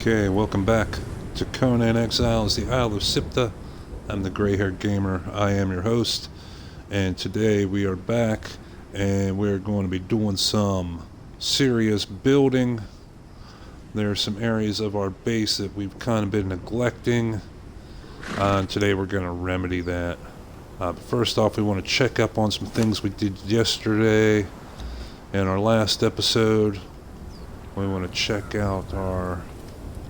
Okay, welcome back to Conan Exiles, the Isle of SIPTAH. I'm the gray-haired gamer. I am your host, and today we are back, and we're going to be doing some serious building. There are some areas of our base that we've kind of been neglecting, and today we're going to remedy that. But first off, we want to check up on some things we did yesterday in our last episode. We want to check out our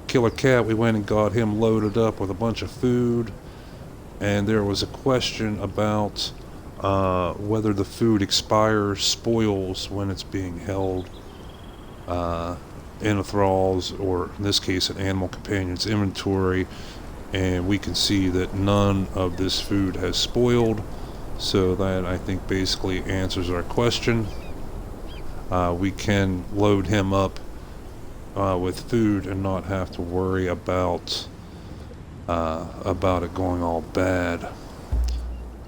killer cat. We went and got him loaded up with a bunch of food, and there was a question about whether the food expires, spoils when it's being held in a thrall's, or in this case an animal companion's inventory, and we can see that none of this food has spoiled, so that I think basically answers our question. We can load him up with food and not have to worry about it going all bad.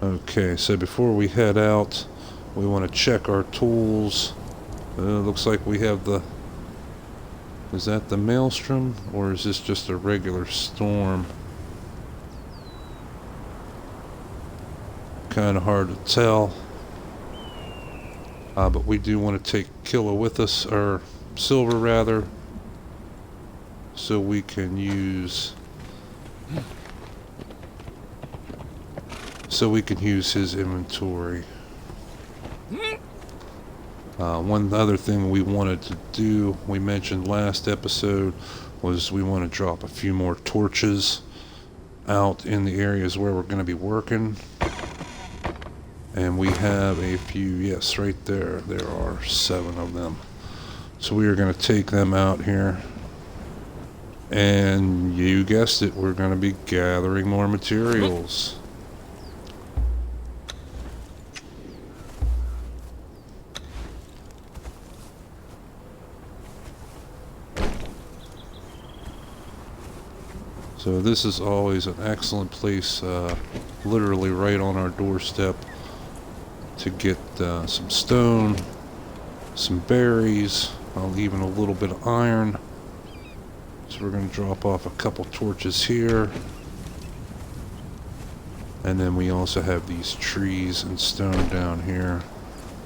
Okay, so before we head out, we want to check our tools. Looks like we have is that the Maelstrom, or is this just a regular storm? Kind of hard to tell. But we do want to take Killa with us, or Silver rather, so we can use his inventory. One other thing we wanted to do, we mentioned last episode, was we want to drop a few more torches out in the areas where we're going to be working. And we have a few, yes, right there. There are 7 of them. So we are going to take them out here. And you guessed it, we're going to be gathering more materials. So this is always an excellent place, literally right on our doorstep, to get some stone, some berries, even a little bit of iron. So we're going to drop off a couple torches here. And then we also have these trees and stone down here.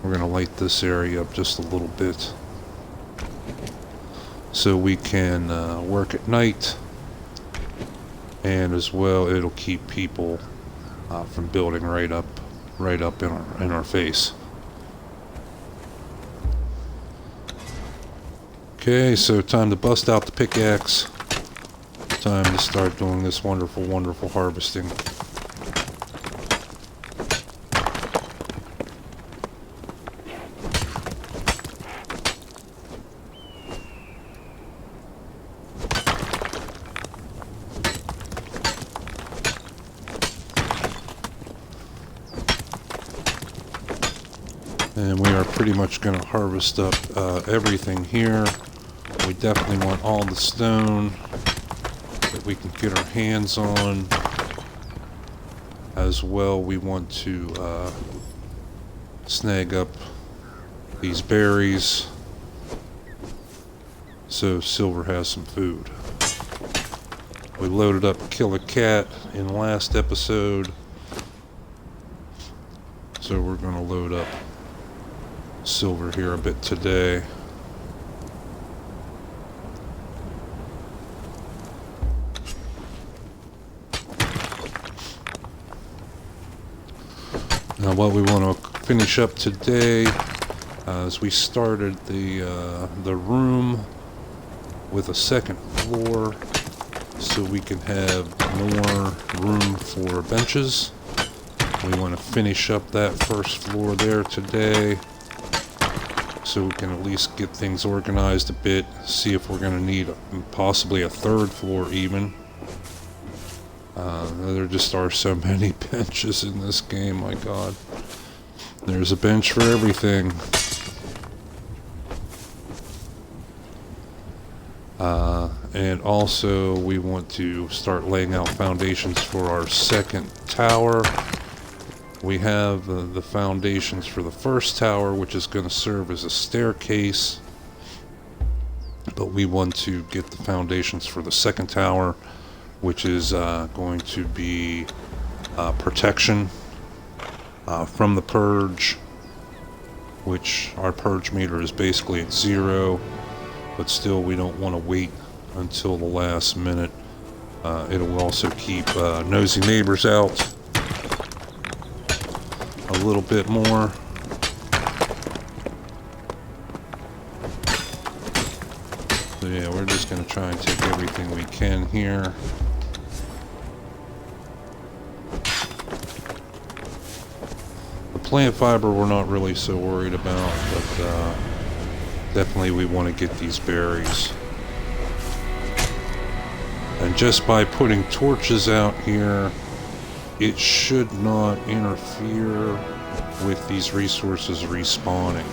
We're going to light this area up just a little bit, so we can work at night. And as well, it'll keep people from building right up in our face. Okay, so time to bust out the pickaxe. Time to start doing this wonderful, wonderful harvesting. And we are pretty much going to harvest up everything here. We definitely want all the stone that we can get our hands on. As well, we want to snag up these berries so Silver has some food. We loaded up Kill a Cat in the last episode, so we're going to load up Silver here a bit today. Now what we want to finish up today is we started the room with a second floor, so we can have more room for benches. We want to finish up that first floor there today, so we can at least get things organized a bit, see if we're going to need possibly a third floor even. There just are so many benches in this game, my god. There's a bench for everything. And also we want to start laying out foundations for our second tower. We have the foundations for the first tower, which is going to serve as a staircase but we want to get the foundations for the second tower, which is going to be protection from the purge, which our purge meter is basically at 0, but still we don't want to wait until the last minute. It will also keep nosy neighbors out a little bit more. So yeah, we're just going to try and take everything we can here. The plant fiber we're not really so worried about, but definitely we want to get these berries. And just by putting torches out here, it should not interfere with these resources respawning.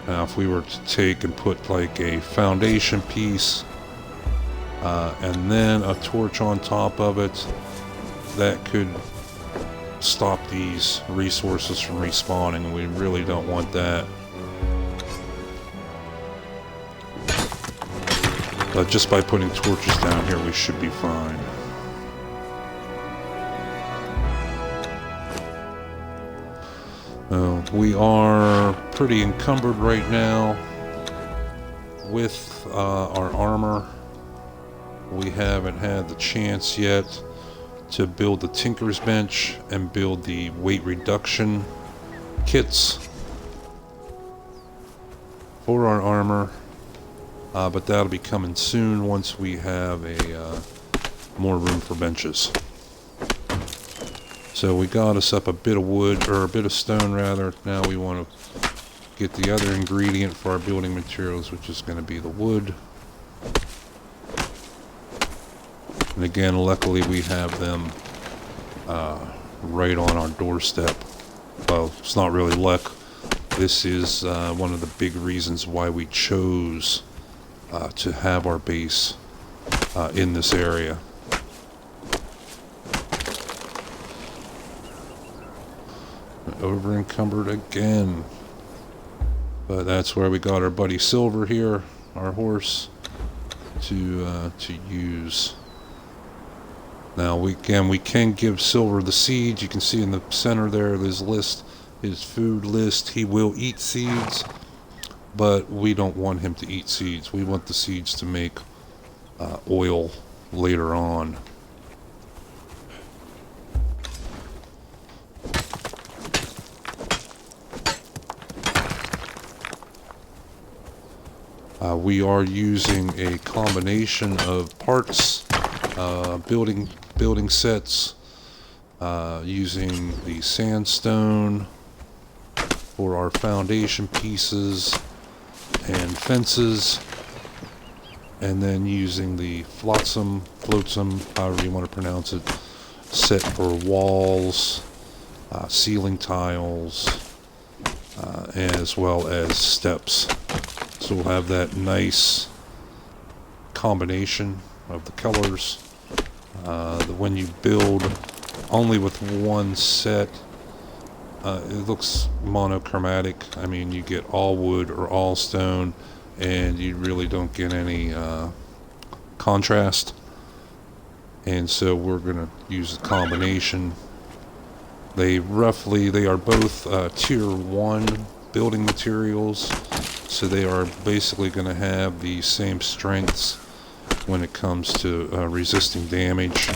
Now, if we were to take and put like a foundation piece and then a torch on top of it, that could stop these resources from respawning, and we really don't want that. But just by putting torches down here, we should be fine. We are pretty encumbered right now with our armor. We haven't had the chance yet to build the Tinker's Bench and build the weight reduction kits for our armor. But that'll be coming soon once we have a more room for benches. So we got us up a bit of wood, or a bit of stone rather. Now we want to get the other ingredient for our building materials, which is going to be the wood. And again, luckily we have them right on our doorstep. Well, it's not really luck. This is one of the big reasons why we chose to have our base in this area. Over encumbered again, but that's where we got our buddy Silver here, our horse, to use. Now we can give Silver the seeds. You can see in the center there his list, his food list. He will eat seeds, but we don't want him to eat seeds. We want the seeds to make oil later on. We are using a combination of parts, building sets, using the sandstone for our foundation pieces and fences, and then using the flotsam, however you want to pronounce it, set for walls, ceiling tiles, as well as steps. So we'll have that nice combination of the colors. When you build only with one set, it looks monochromatic. I mean, you get all wood or all stone, and you really don't get any contrast. And so we're going to use a combination. They are both tier 1 building materials, so they are basically going to have the same strengths when it comes to resisting damage.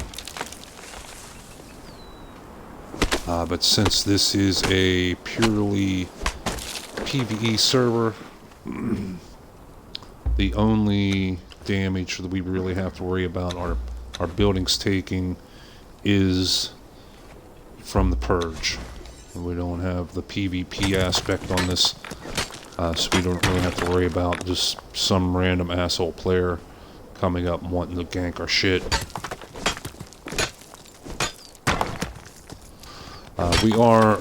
But since this is a purely PvE server, the only damage that we really have to worry about our buildings taking is from the purge. We don't have the PvP aspect on this, so we don't really have to worry about just some random asshole player coming up and wanting to gank our shit. We are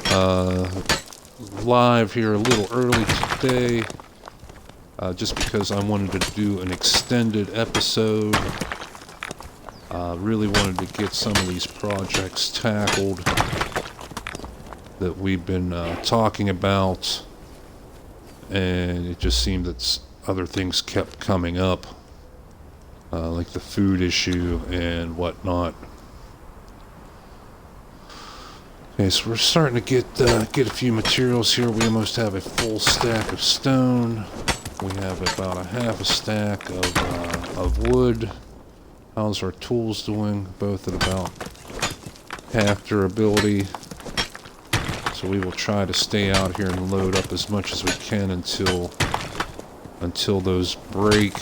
live here a little early today, just because I wanted to do an extended episode. Really wanted to get some of these projects tackled that we've been talking about, and it just seemed that other things kept coming up, like the food issue and whatnot. Okay, so we're starting to get a few materials here. We almost have a full stack of stone. We have about a half a stack of wood. How's our tools doing? Both at about half durability. So we will try to stay out here and load up as much as we can until those break.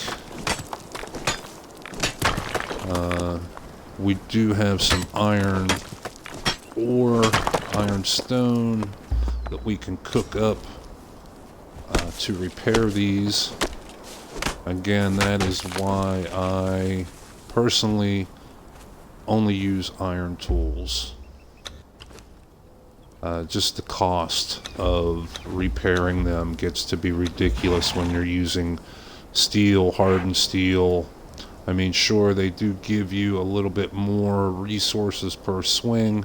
We do have some iron ore, iron stone that we can cook up to repair these. Again, that is why I personally only use iron tools. Just the cost of repairing them gets to be ridiculous when you're using steel, hardened steel. I mean, sure, they do give you a little bit more resources per swing,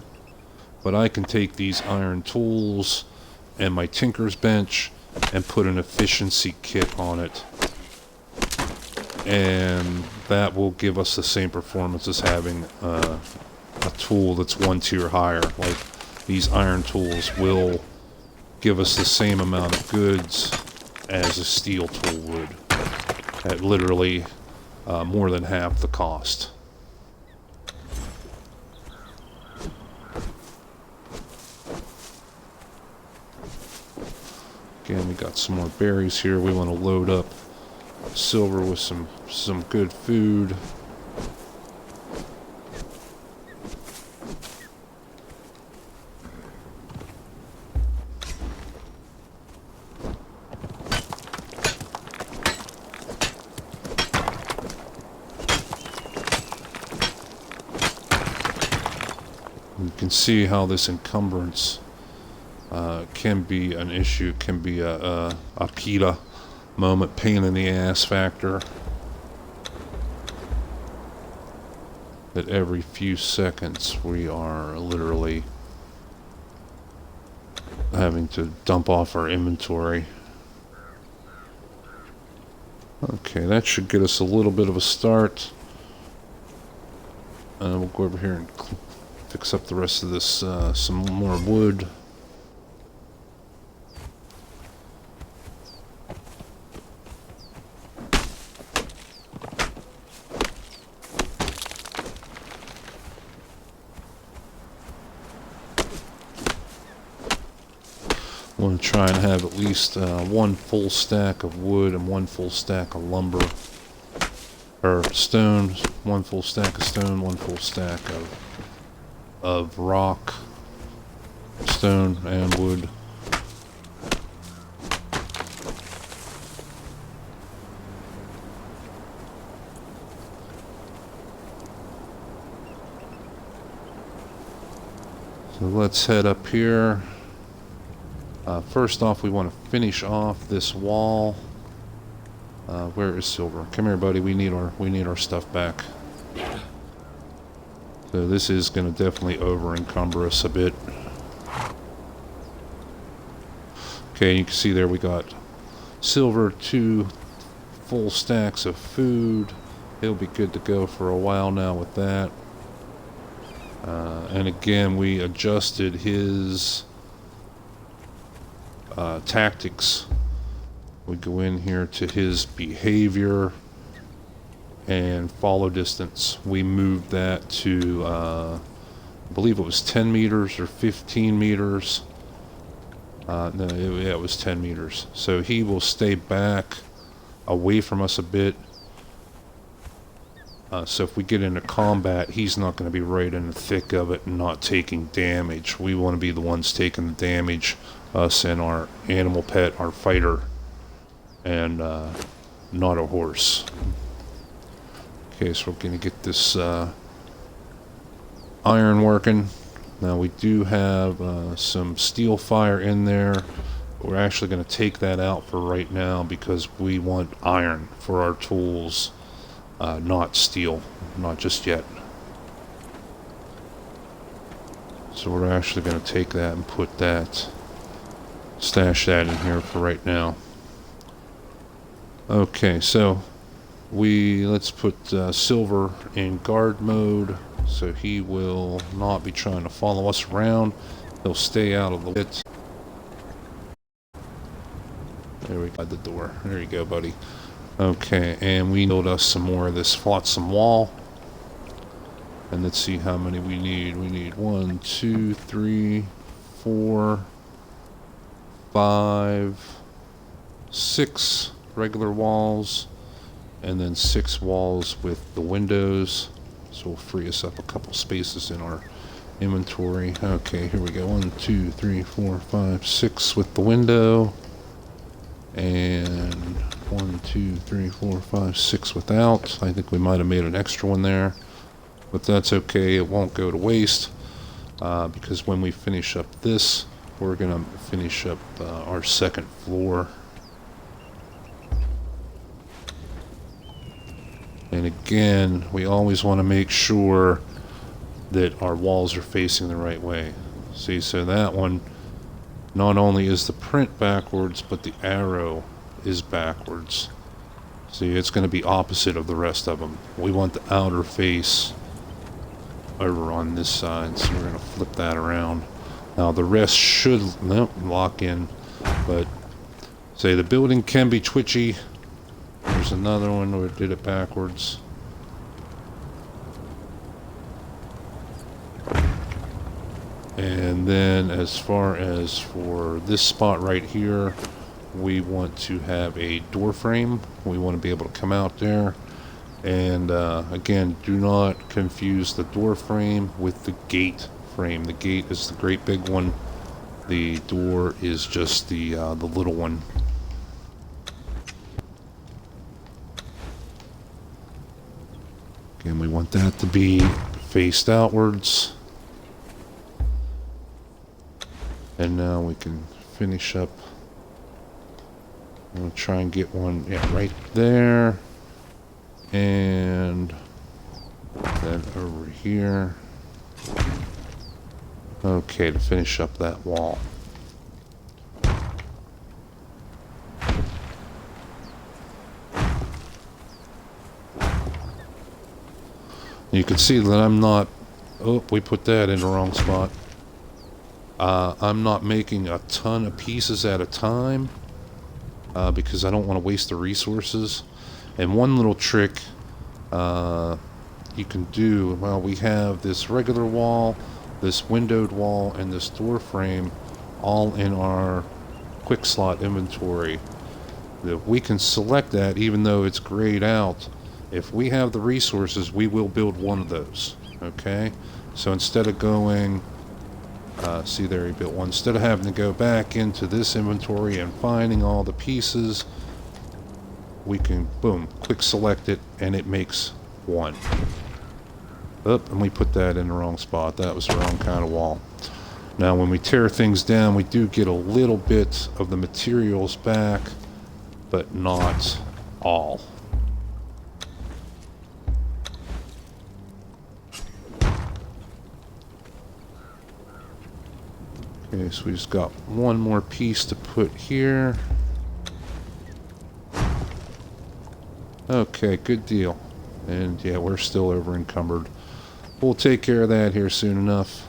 but I can take these iron tools and my tinker's bench and put an efficiency kit on it, and that will give us the same performance as having a tool that's one tier higher. Like, these iron tools will give us the same amount of goods as a steel tool would, at literally more than half the cost. Again, we got some more berries here. We want to load up silver with some good food. You can see how this encumbrance can be an issue, can be a PETA moment, pain in the ass factor. That every few seconds we are literally having to dump off our inventory. Okay, that should get us a little bit of a start. We'll go over here and fix up the rest of this, some more wood. I want to try and have at least one full stack of wood and one full stack of lumber, or stone, one full stack of stone, one full stack of rock, stone, and wood. So let's head up here. First off, we want to finish off this wall. Where is Silver? Come here, buddy. We need our stuff back. So this is going to definitely over-encumber us a bit. Okay, you can see there we got Silver, 2 full stacks of food. He'll be good to go for a while now with that. And again, we adjusted his tactics. We go in here to his behavior and follow distance. We moved that to I believe it was 10 meters or 15 meters. No, it was 10 meters. So he will stay back away from us a bit. So if we get into combat, he's not going to be right in the thick of it and not taking damage. We want to be the ones taking the damage, us and our animal pet, our fighter, and not a horse. Okay, so we're going to get this iron working. Now we do have some steel fire in there. We're actually going to take that out for right now because we want iron for our tools. Not steel, not just yet. So we're actually going to take that and put that, stash that in here for right now. Okay, so let's put Silver in guard mode, so he will not be trying to follow us around. He'll stay out of the pit. There we go, the door. There you go, buddy. Okay, and we build us some more of this flotsam wall. And let's see how many we need. We need 1, 2, 3, 4, 5, 6 regular walls, and then 6 walls with the windows. So we'll free us up a couple spaces in our inventory. Okay, here we go. 1, 2, 3, 4, 5, 6 with the window. And 1, 2, 3, 4, 5, 6 without. I think we might have made an extra one there, but that's okay. It won't go to waste because when we finish up this, we're gonna finish up our second floor. And again, we always want to make sure that our walls are facing the right way. See, so that one, not only is the print backwards, but the arrow is backwards. See, it's going to be opposite of the rest of them. We want the outer face over on this side, so we're going to flip that around. Now the rest should lock in, but say the building can be twitchy. There's another one where it did it backwards. And then as far as for this spot right here, we want to have a door frame. We want to be able to come out there. And again, do not confuse the door frame with the gate frame. The gate is the great big one. The door is just the little one. Again, we want that to be faced outwards. And now we can finish up. I'm going to try and get one, yeah, right there. And then over here. Okay, to finish up that wall. You can see that I'm not, oh, we put that in the wrong spot. I'm not making a ton of pieces at a time because I don't want to waste the resources. And one little trick you can do, well, we have this regular wall, this windowed wall, and this door frame all in our quick slot inventory. We can select that even though it's grayed out. If we have the resources, we will build one of those. Okay? So instead of going, see there, he built one. Instead of having to go back into this inventory and finding all the pieces, we can, boom, quick select it, and it makes one. Oop, and we put that in the wrong spot. That was the wrong kind of wall. Now, when we tear things down, we do get a little bit of the materials back, but not all. Okay, so we just got one more piece to put here. Okay, good deal. And yeah, we're still over encumbered. We'll take care of that here soon enough.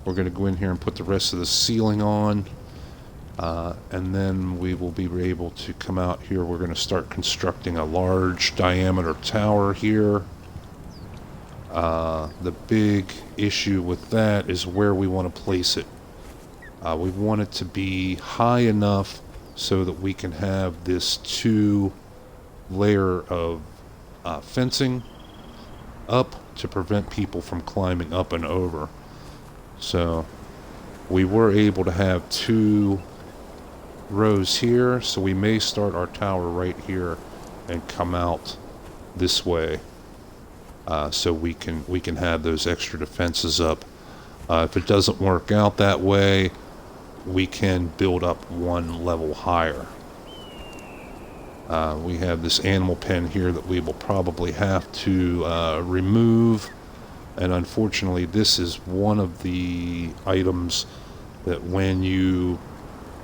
We're going to go in here and put the rest of the ceiling on. And then we will be able to come out here. We're going to start constructing a large diameter tower here. The big issue with that is where we want to place it. We want it to be high enough so that we can have this 2-layer of fencing up to prevent people from climbing up and over. So we were able to have 2 rows here, so we may start our tower right here and come out this way. So we can have those extra defenses up. If it doesn't work out that way, we can build up 1 level higher. We have this animal pen here that we will probably have to remove, and unfortunately this is one of the items that when you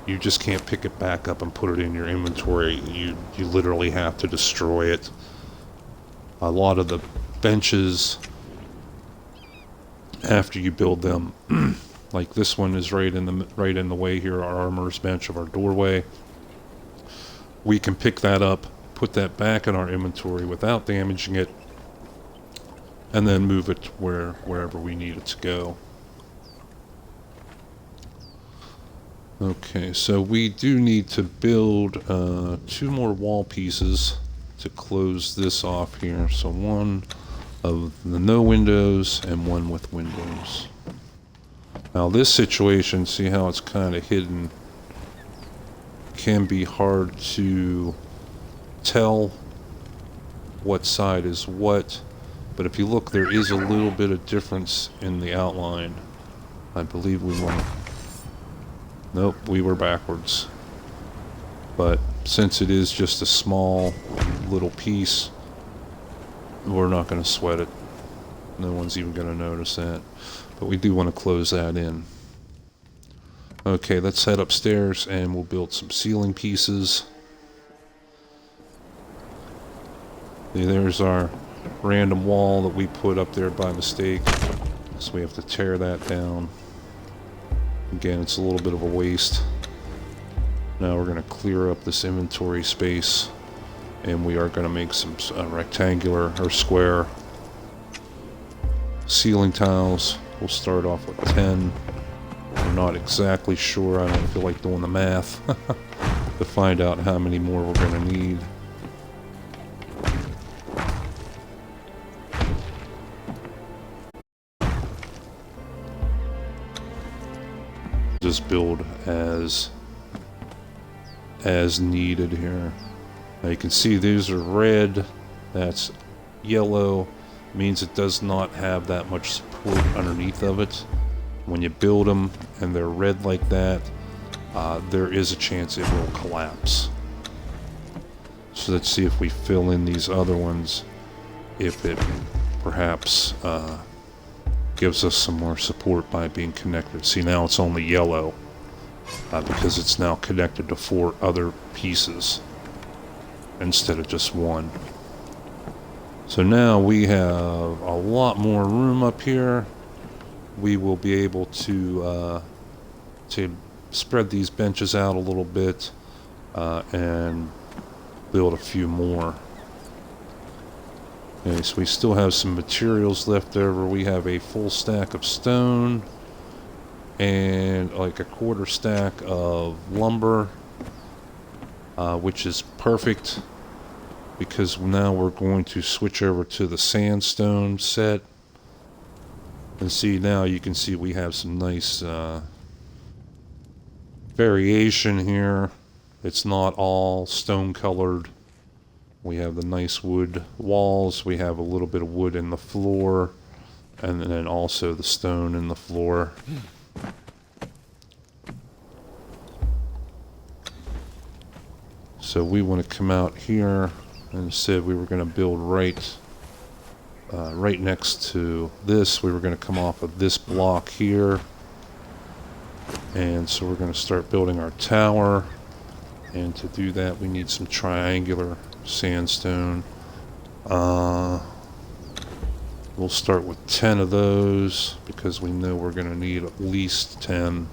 you just can't pick it back up and put it in your inventory. You literally have to destroy it. A lot of the benches, after you build them, like this one is right in the way here, our armorer's bench of our doorway. We can pick that up, put that back in our inventory without damaging it, and then move it wherever we need it to go. Okay, so we do need to build 2 more wall pieces to close this off here. So one of the no windows and one with windows. Now this situation, see how it's kind of hidden, can be hard to tell what side is what, but if you look, there is a little bit of difference in the outline. I believe we want to... Nope, we were backwards. But since it is just a small little piece, we're not going to sweat it. No one's even going to notice that. But we do want to close that in. Okay, let's head upstairs and we'll build some ceiling pieces. There's our random wall that we put up there by mistake. So we have to tear that down. Again, it's a little bit of a waste. Now we're going to clear up this inventory space, and we are going to make some rectangular or square ceiling tiles. We'll start off with 10. We're not exactly sure. I don't feel like doing the math to find out how many more we're going to need. Just build as needed here. Now you can see these are red, that's yellow, means it does not have that much support underneath of it. When you build them and they're red like that, there is a chance it will collapse. So let's see if we fill in these other ones, if it perhaps gives us some more support by being connected. See, now it's only yellow because it's now connected to 4 other pieces instead of just one. So now we have a lot more room up here. We will be able to spread these benches out a little bit and build a few more. Okay, so we still have some materials left over. We have a full stack of stone and like a 1/4 stack of lumber, which is perfect because now we're going to switch over to the sandstone set. And see, now you can see we have some nice variation here. It's not all stone colored. We have the nice wood walls. We have a little bit of wood in the floor, and then also the stone in the floor. So we want to come out here and said we were going to build right next to this. We were going to come off of this block here, and so we're going to start building our tower. And to do that, we need some triangular sandstone. We'll start with 10 of those because we know we're going to need at least 10.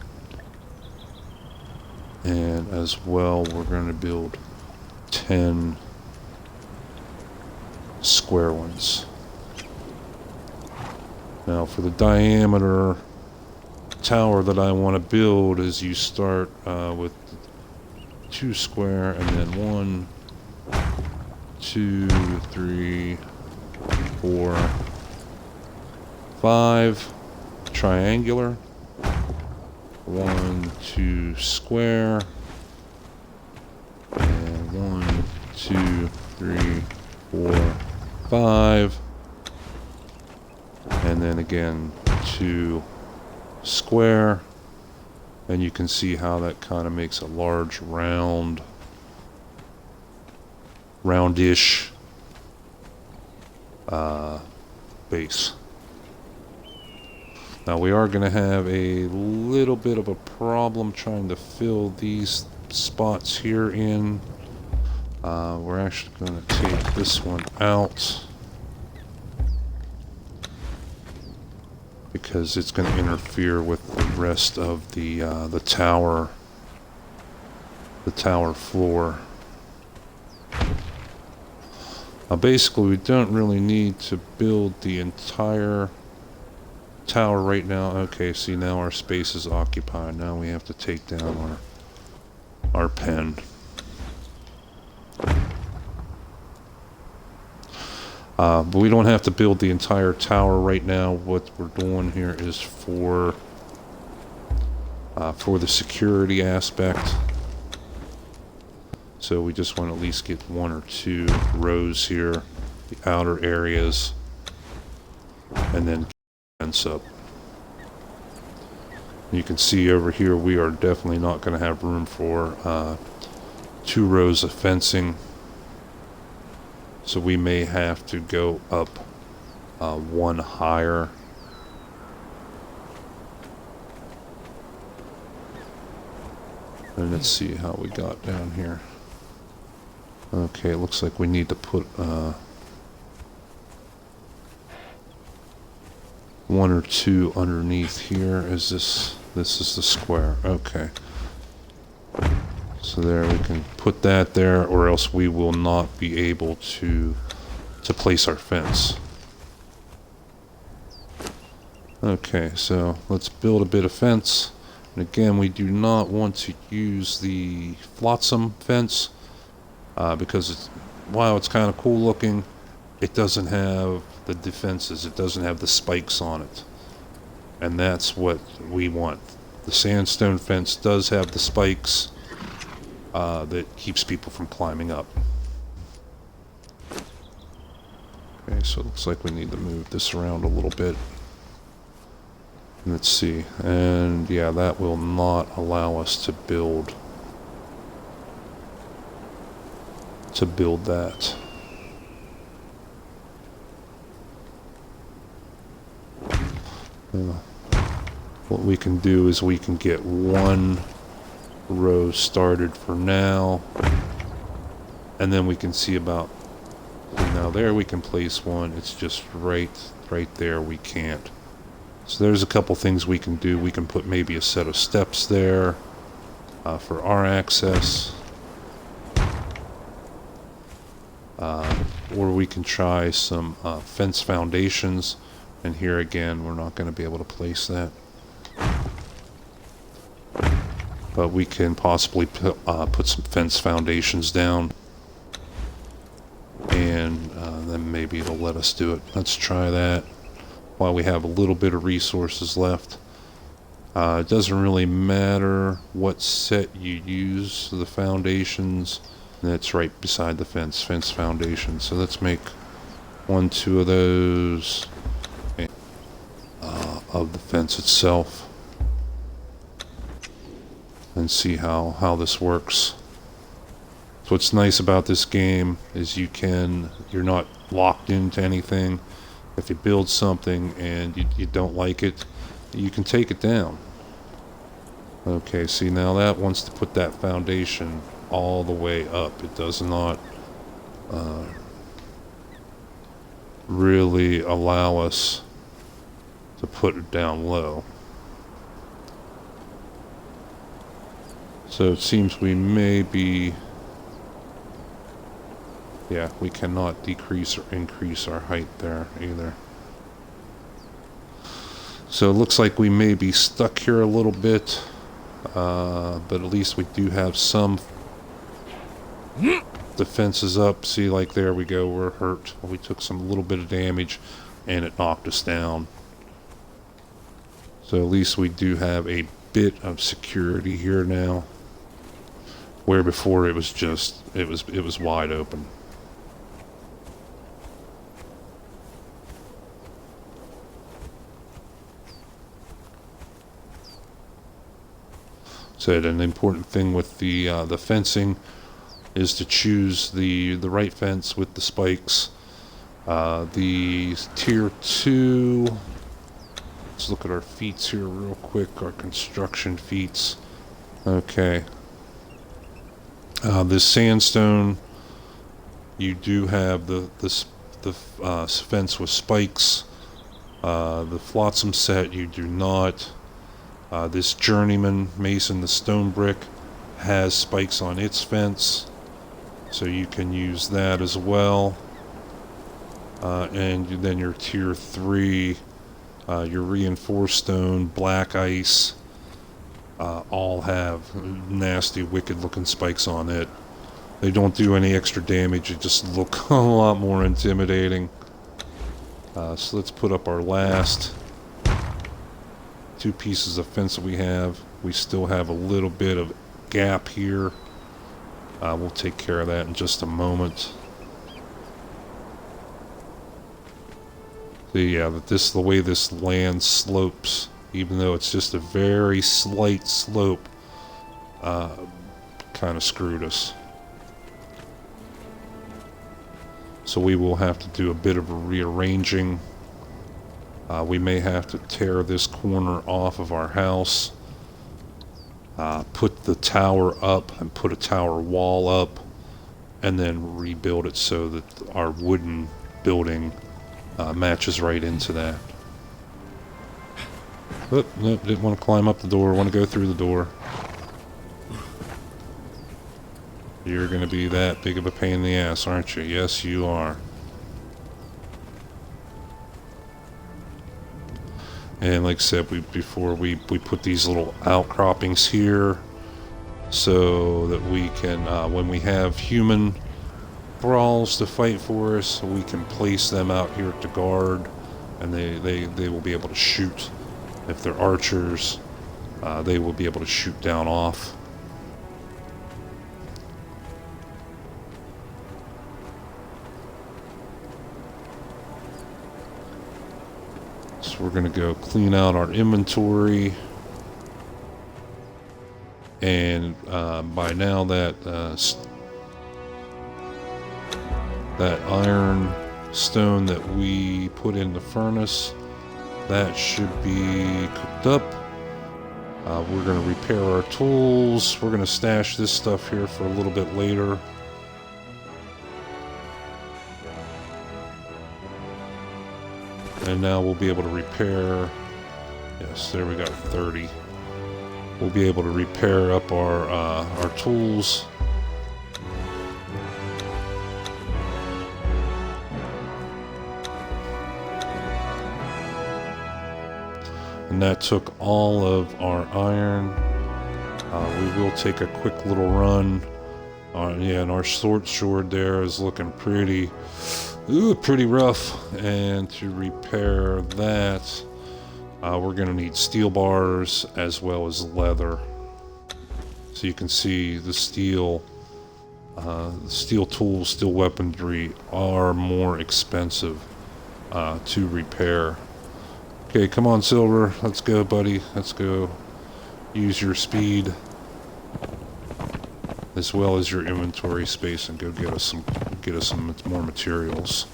And as well, we're going to build 10 square ones. Now for the diameter tower that I want to build is you start with 2 square and then 1, 2, 3, 4, 5 triangular, 1, 2 square, and 1, 2, 3, 4, 5, and then again 2 square. And you can see how that kind of makes a large roundish base. Now we are going to have a little bit of a problem trying to fill these spots here in. We're actually going to take this one out because it's going to interfere with the rest of the tower floor. Now basically we don't really need to build the entire tower right now. Okay, see, now our space is occupied. Now we have to take down our pen. But we don't have to build the entire tower right now. What we're doing here is for the security aspect. So we just want to at least get 1 or 2 rows here, the outer areas, and then fence up. You can see over here we are definitely not going to have room for 2 rows of fencing. So we may have to go up 1 higher. And let's see how we got down here. Okay, it looks like we need to put 1 or 2 underneath here. Is this is the square? Okay. So there, we can put that there, or else we will not be able to place our fence. Okay, so let's build a bit of fence. And again, we do not want to use the flotsam fence because while it's kind of cool looking, it doesn't have the defenses. It doesn't have the spikes on it. And that's what we want. The sandstone fence does have the spikes that keeps people from climbing up. Okay, so it looks like we need to move this around a little bit. Let's see. And yeah, that will not allow us to build that. What we can do is we can get 1 row started for now, and then we can see about, now there we can place 1. It's just right there we can't. So there's a couple things we can do. We can put maybe a set of steps there for our access, or we can try some fence foundations, and here again we're not going to be able to place that. But we can possibly put some fence foundations down, and then maybe it'll let us do it. Let's try that while we have a little bit of resources left. It doesn't really matter what set you use for the foundations. That's right beside the fence foundation. So let's make 1, 2 of those of the fence itself. And see how this works. So what's nice about this game is you're not locked into anything. If you build something and you don't like it, you can take it down. Okay, see, now that wants to put that foundation all the way up. It does not really allow us to put it down low. So it seems we may be, yeah, we cannot decrease or increase our height there either. So it looks like we may be stuck here a little bit, but at least we do have some defenses up. See, like there we go, we're hurt. We took some little bit of damage and it knocked us down. So at least we do have a bit of security here now, where before it was just, it was wide open. So an important thing with the fencing is to choose the right fence with the spikes. The tier 2 Let's look at our feats here real quick, our construction feats. Okay. This sandstone, you do have the fence with spikes. The flotsam set, you do not. This journeyman mason, the stone brick, has spikes on its fence, so you can use that as well. And then your tier 3, your reinforced stone, black ice, all have nasty, wicked looking spikes on it. They don't do any extra damage, it just look a lot more intimidating. So let's put up our last 2 pieces of fence that we have. We still have a little bit of gap here. We'll take care of that in just a moment. So yeah, the way this land slopes, even though it's just a very slight slope, kind of screwed us. So we will have to do a bit of a rearranging. We may have to tear this corner off of our house, put the tower up and put a tower wall up, and then rebuild it so that our wooden building matches right into that. Oop, nope, didn't want to climb up the door, want to go through the door. You're going to be that big of a pain in the ass, aren't you? Yes, you are. And like I said, before we put these little outcroppings here so that we can, when we have human brawls to fight for us, we can place them out here to guard, and they will be able to shoot. If they're archers, they will be able to shoot down off. So we're going to go clean out our inventory. And by now that iron stone that we put in the furnace, that should be cooked up. We're going to repair our tools. We're going to stash this stuff here for a little bit later. And now we'll be able to repair. Yes, there we got 30. We'll be able to repair up our tools. And that took all of our iron. We will take a quick little run. Yeah, and our sword there is looking pretty rough. And to repair that, we're going to need steel bars as well as leather. So you can see the steel tools, steel weaponry are more expensive to repair. Okay, come on, Silver. Let's go, buddy. Let's go. Use your speed as well as your inventory space and go get us some more materials.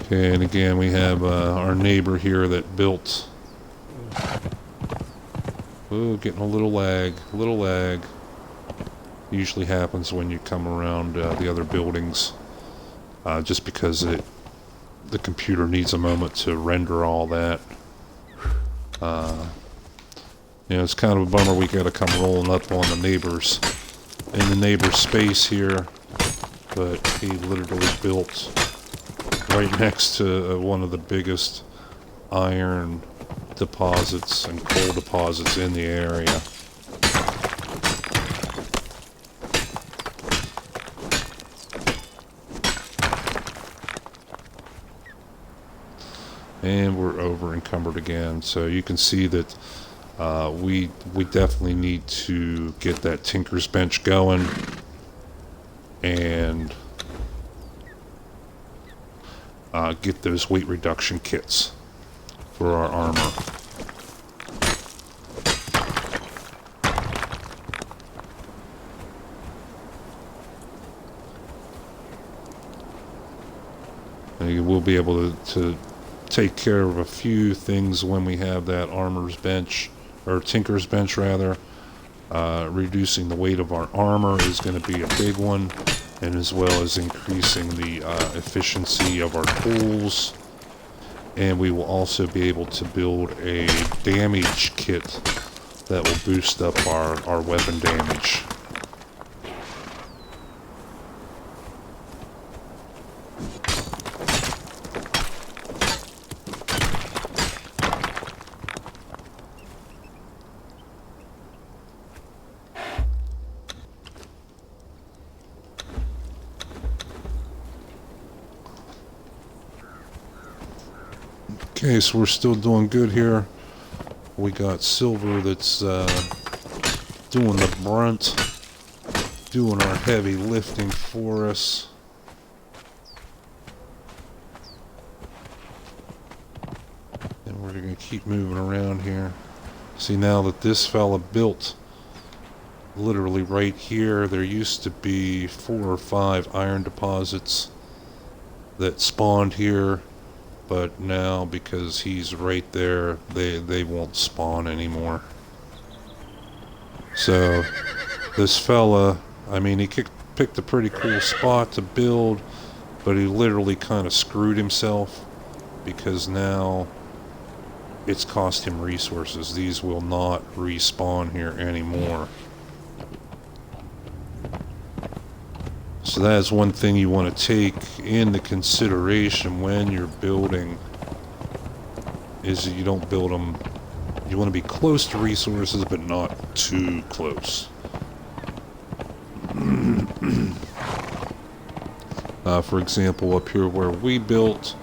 Okay, and again we have our neighbor here that built. Oh, getting a little lag. Usually happens when you come around the other buildings, just because the computer needs a moment to render all that. It's kind of a bummer we gotta come rolling up on the neighbor's space here, but he literally built right next to one of the biggest iron deposits and coal deposits in the area. And we're over encumbered again, so you can see that we definitely need to get that Tinker's Bench going and get those weight reduction kits for our armor. We'll be able to take care of a few things when we have that armor's bench, or tinker's bench rather. Reducing the weight of our armor is going to be a big one, and as well as increasing the efficiency of our tools. And we will also be able to build a damage kit that will boost up our weapon damage. Okay, so we're still doing good here. We got silver that's doing the brunt, doing our heavy lifting for us. And we're going to keep moving around here. See, now that this fella built literally right here, there used to be 4 or 5 iron deposits that spawned here. But now, because he's right there, they won't spawn anymore. So, this fella, I mean, he picked a pretty cool spot to build, but he literally kind of screwed himself, because now it's cost him resources. These will not respawn here anymore. So that is one thing you want to take into consideration when you're building, is that you don't build them, you want to be close to resources but not too close. For example, up here where we built,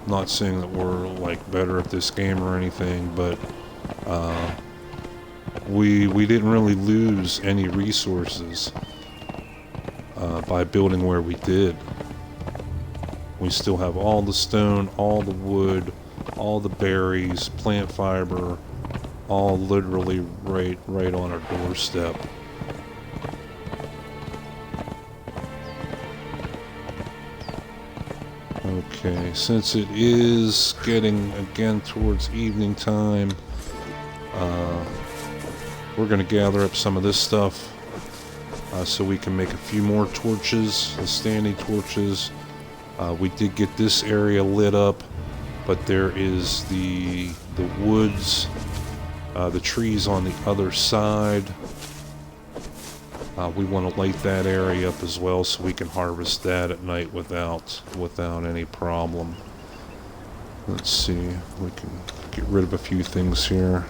not saying that we're like better at this game or anything, but we didn't really lose any resources by building where we did. We still have all the stone, all the wood, all the berries, plant fiber, all literally right on our doorstep. Okay, since it is getting again towards evening time, we're going to gather up some of this stuff so we can make a few more torches, the standing torches. We did get this area lit up, but there is the woods, the trees on the other side. We want to light that area up as well so we can harvest that at night without any problem. Let's see, we can get rid of a few things here.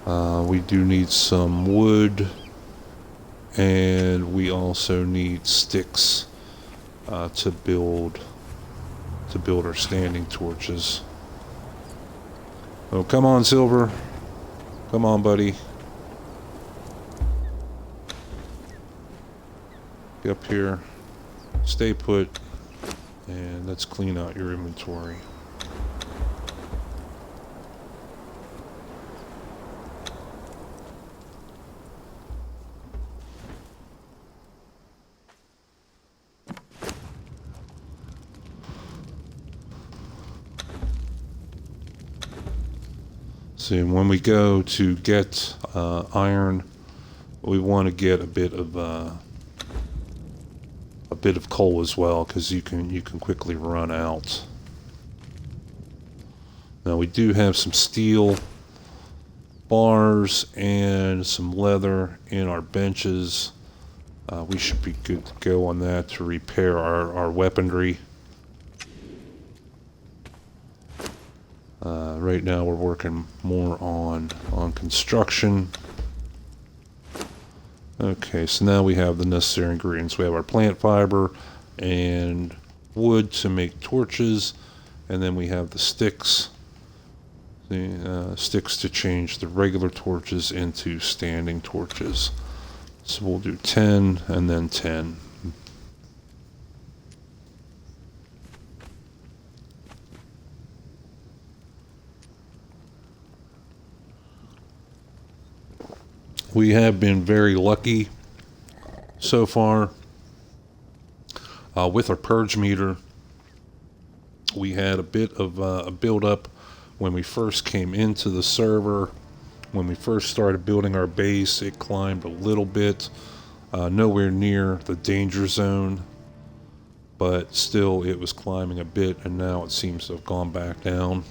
We do need some wood, and we also need sticks to build our standing torches. Oh, come on, Silver. Come on, buddy. Get up here. Stay put. And let's clean out your inventory. See, when we go to get iron, we want to get a bit of coal as well, because you can quickly run out. Now we do have some steel bars and some leather in our benches. We should be good to go on that to repair our weaponry. Right now we're working more on construction. Okay, so now we have the necessary ingredients. We have our plant fiber and wood to make torches, and then we have the sticks. The sticks to change the regular torches into standing torches. So we'll do 10 and then 10. We have been very lucky so far with our purge meter. We had a bit of a build-up when we first came into the server. When we first started building our base, it climbed a little bit, nowhere near the danger zone, but still it was climbing a bit, and now it seems to have gone back down.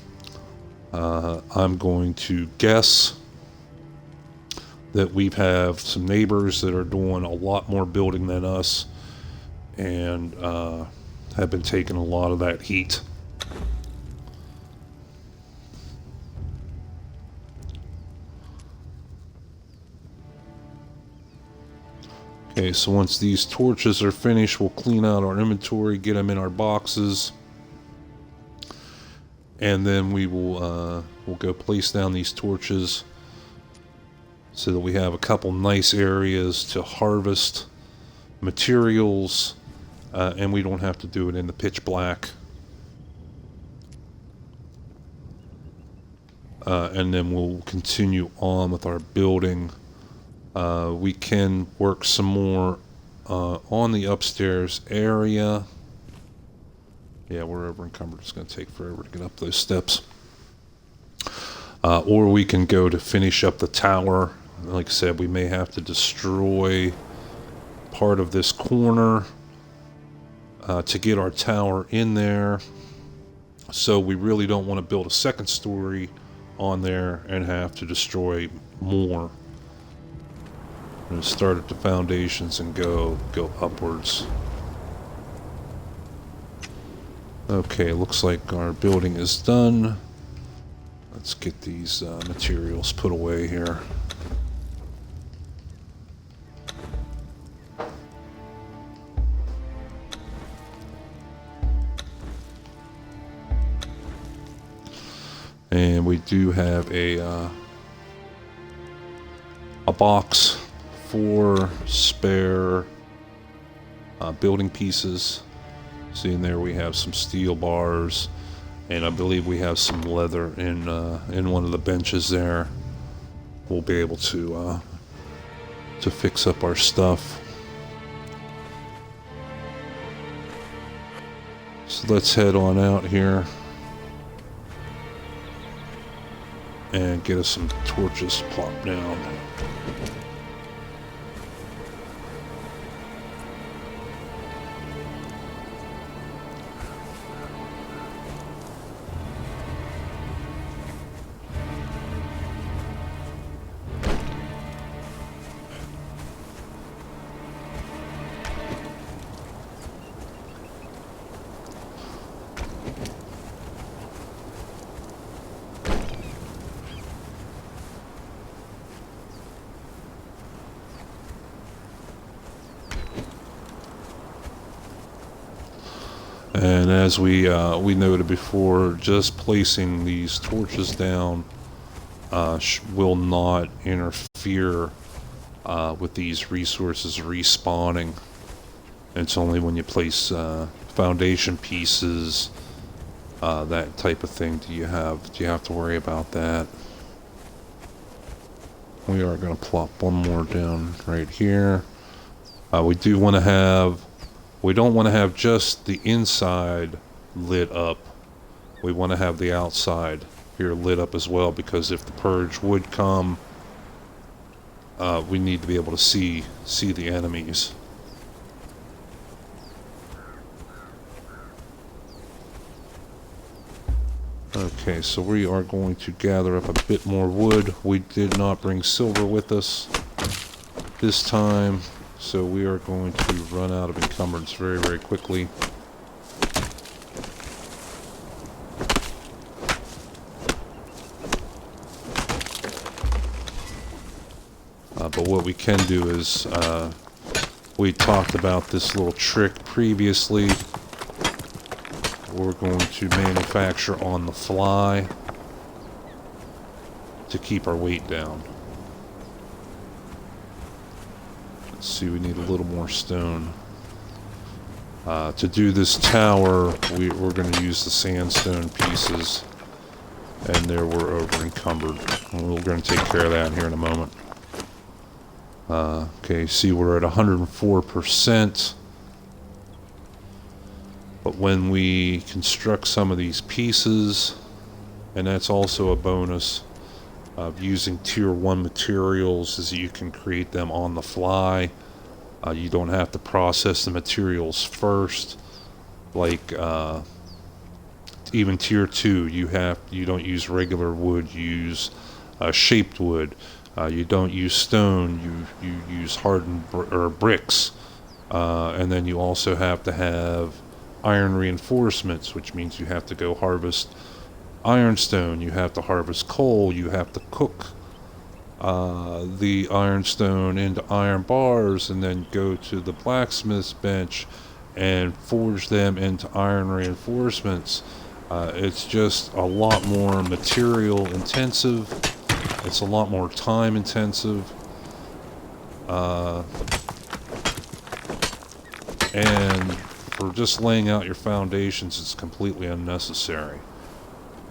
I'm going to guess that we have some neighbors that are doing a lot more building than us, and have been taking a lot of that heat. Okay, so once these torches are finished, we'll clean out our inventory, get them in our boxes, and then we will we'll go place down these torches so that we have a couple nice areas to harvest materials, and we don't have to do it in the pitch black. And then we'll continue on with our building. We can work some more on the upstairs area. Yeah, we're over encumbered. It's going to take forever to get up those steps. Or we can go to finish up the tower. Like I said, we may have to destroy part of this corner to get our tower in there. So we really don't want to build a second story on there and have to destroy more. I'm going to start at the foundations and go upwards. Okay, looks like our building is done. Let's get these materials put away here. And we do have a box for spare building pieces. See, in there we have some steel bars, and I believe we have some leather in one of the benches there. We'll be able to fix up our stuff. So let's head on out here and get us some torches plopped down. And as we noted before, just placing these torches down will not interfere with these resources respawning. It's only when you place foundation pieces, that type of thing, do you have to worry about that. We are going to plop one more down right here. We don't want to have just the inside lit up. We want to have the outside here lit up as well, because if the purge would come, we need to be able to see the enemies. Okay, so we are going to gather up a bit more wood. We did not bring silver with us this time, so we are going to run out of encumbrance very, very quickly. But what we can do is, we talked about this little trick previously. We're going to manufacture on the fly to keep our weight down. Let's see, we need a little more stone. To do this tower, we're going to use the sandstone pieces, and there we're over encumbered. We're going to take care of that here in a moment. Okay, see, we're at 104%. But when we construct some of these pieces, and that's also a bonus of using tier 1 materials, is that you can create them on the fly. You don't have to process the materials first, like even tier 2. You don't use regular wood, you use shaped wood. You don't use stone, you use hardened bricks. And then you also have to have iron reinforcements, which means you have to go harvest ironstone, you have to harvest coal, you have to cook the ironstone into iron bars, and then go to the blacksmith's bench and forge them into iron reinforcements. It's just a lot more material intensive. It's a lot more time intensive. And for just laying out your foundations, it's completely unnecessary.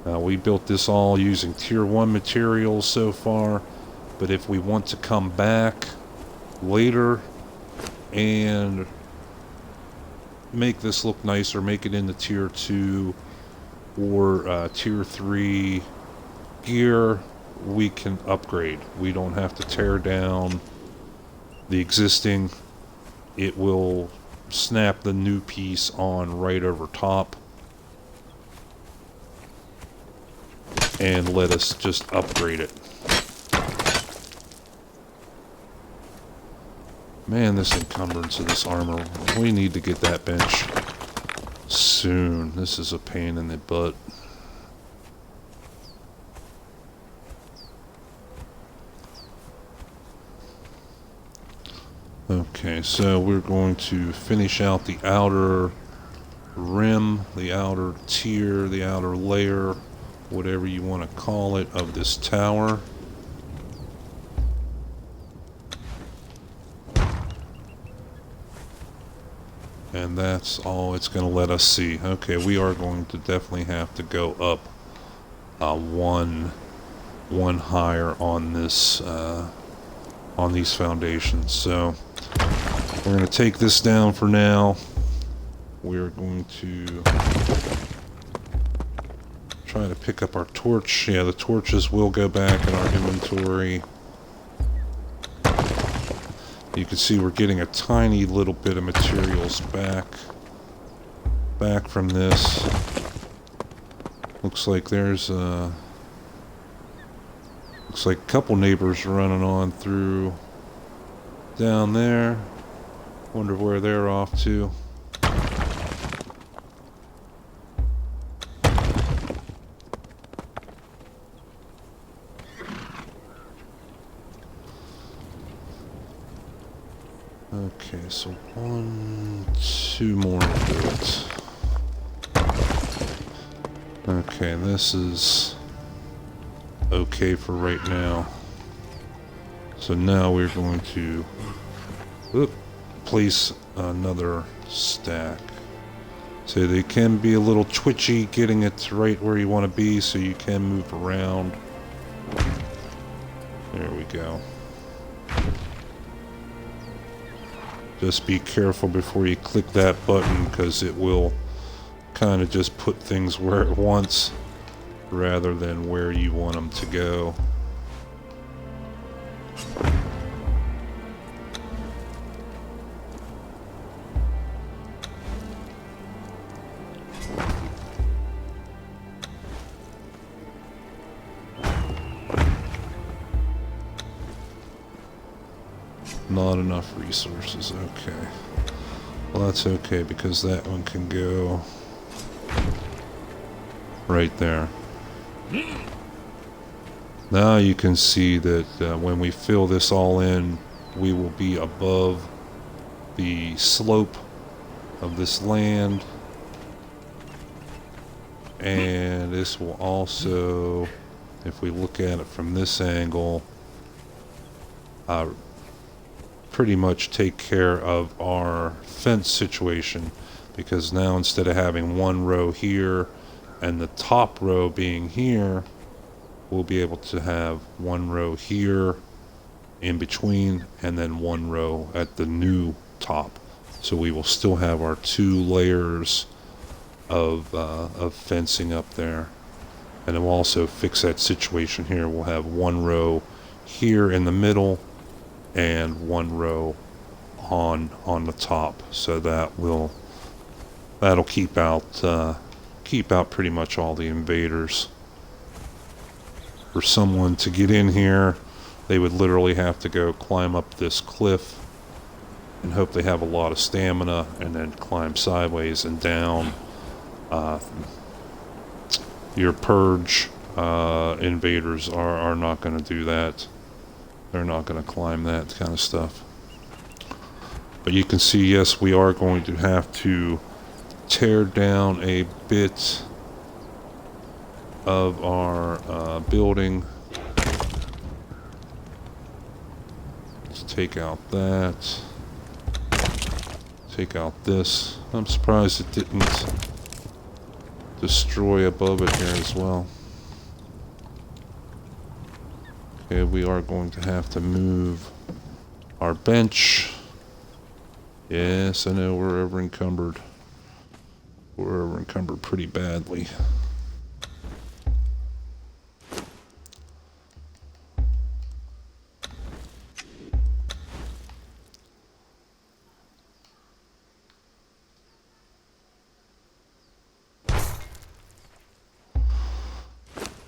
Now, we built this all using tier 1 materials so far, but if we want to come back later and make this look nicer, make it into tier 2 or tier 3 gear, we can upgrade. We don't have to tear down the existing. It will snap the new piece on right over top and let us just upgrade it. Man, this encumbrance of this armor, we need to get that bench soon. This is a pain in the butt. Okay, so we're going to finish out the outer rim, the outer tier, the outer layer, whatever you want to call it, of this tower. And that's all it's going to let us see. Okay, we are going to definitely have to go up one higher on this on these foundations. So we're going to take this down for now. We're going to try to pick up our torch. Yeah, the torches will go back in our inventory. You can see we're getting a tiny little bit of materials back from this. Looks like there's looks like a couple neighbors running on through down there. Wonder where they're off to. Okay, so 2 more builds. Okay, this is okay for right now. So now we're going to place another stack. So they can be a little twitchy getting it right where you want to be, so you can move around. There we go. Just be careful before you click that button, because it will kind of just put things where it wants rather than where you want them to go. Not enough resources, okay. Well, that's okay, because that one can go right there. Now you can see that when we fill this all in, we will be above the slope of this land. And this will also, if we look at it from this angle, pretty much take care of our fence situation, because now instead of having one row here and the top row being here, we'll be able to have one row here in between and then one row at the new top. So we will still have our 2 layers of fencing up there. And it will also fix that situation here. We'll have one row here in the middle and one row on the top, so that'll keep out pretty much all the invaders. For someone to get in here, they would literally have to go climb up this cliff and hope they have a lot of stamina, and then climb sideways and down. Your purge invaders are not going to do that. They're not going to climb that kind of stuff. But you can see, yes, we are going to have to tear down a bit of our building. Let's take out that. Take out this. I'm surprised it didn't destroy above it here as well. Okay, we are going to have to move our bench. Yes, I know we're over encumbered. We're over encumbered pretty badly.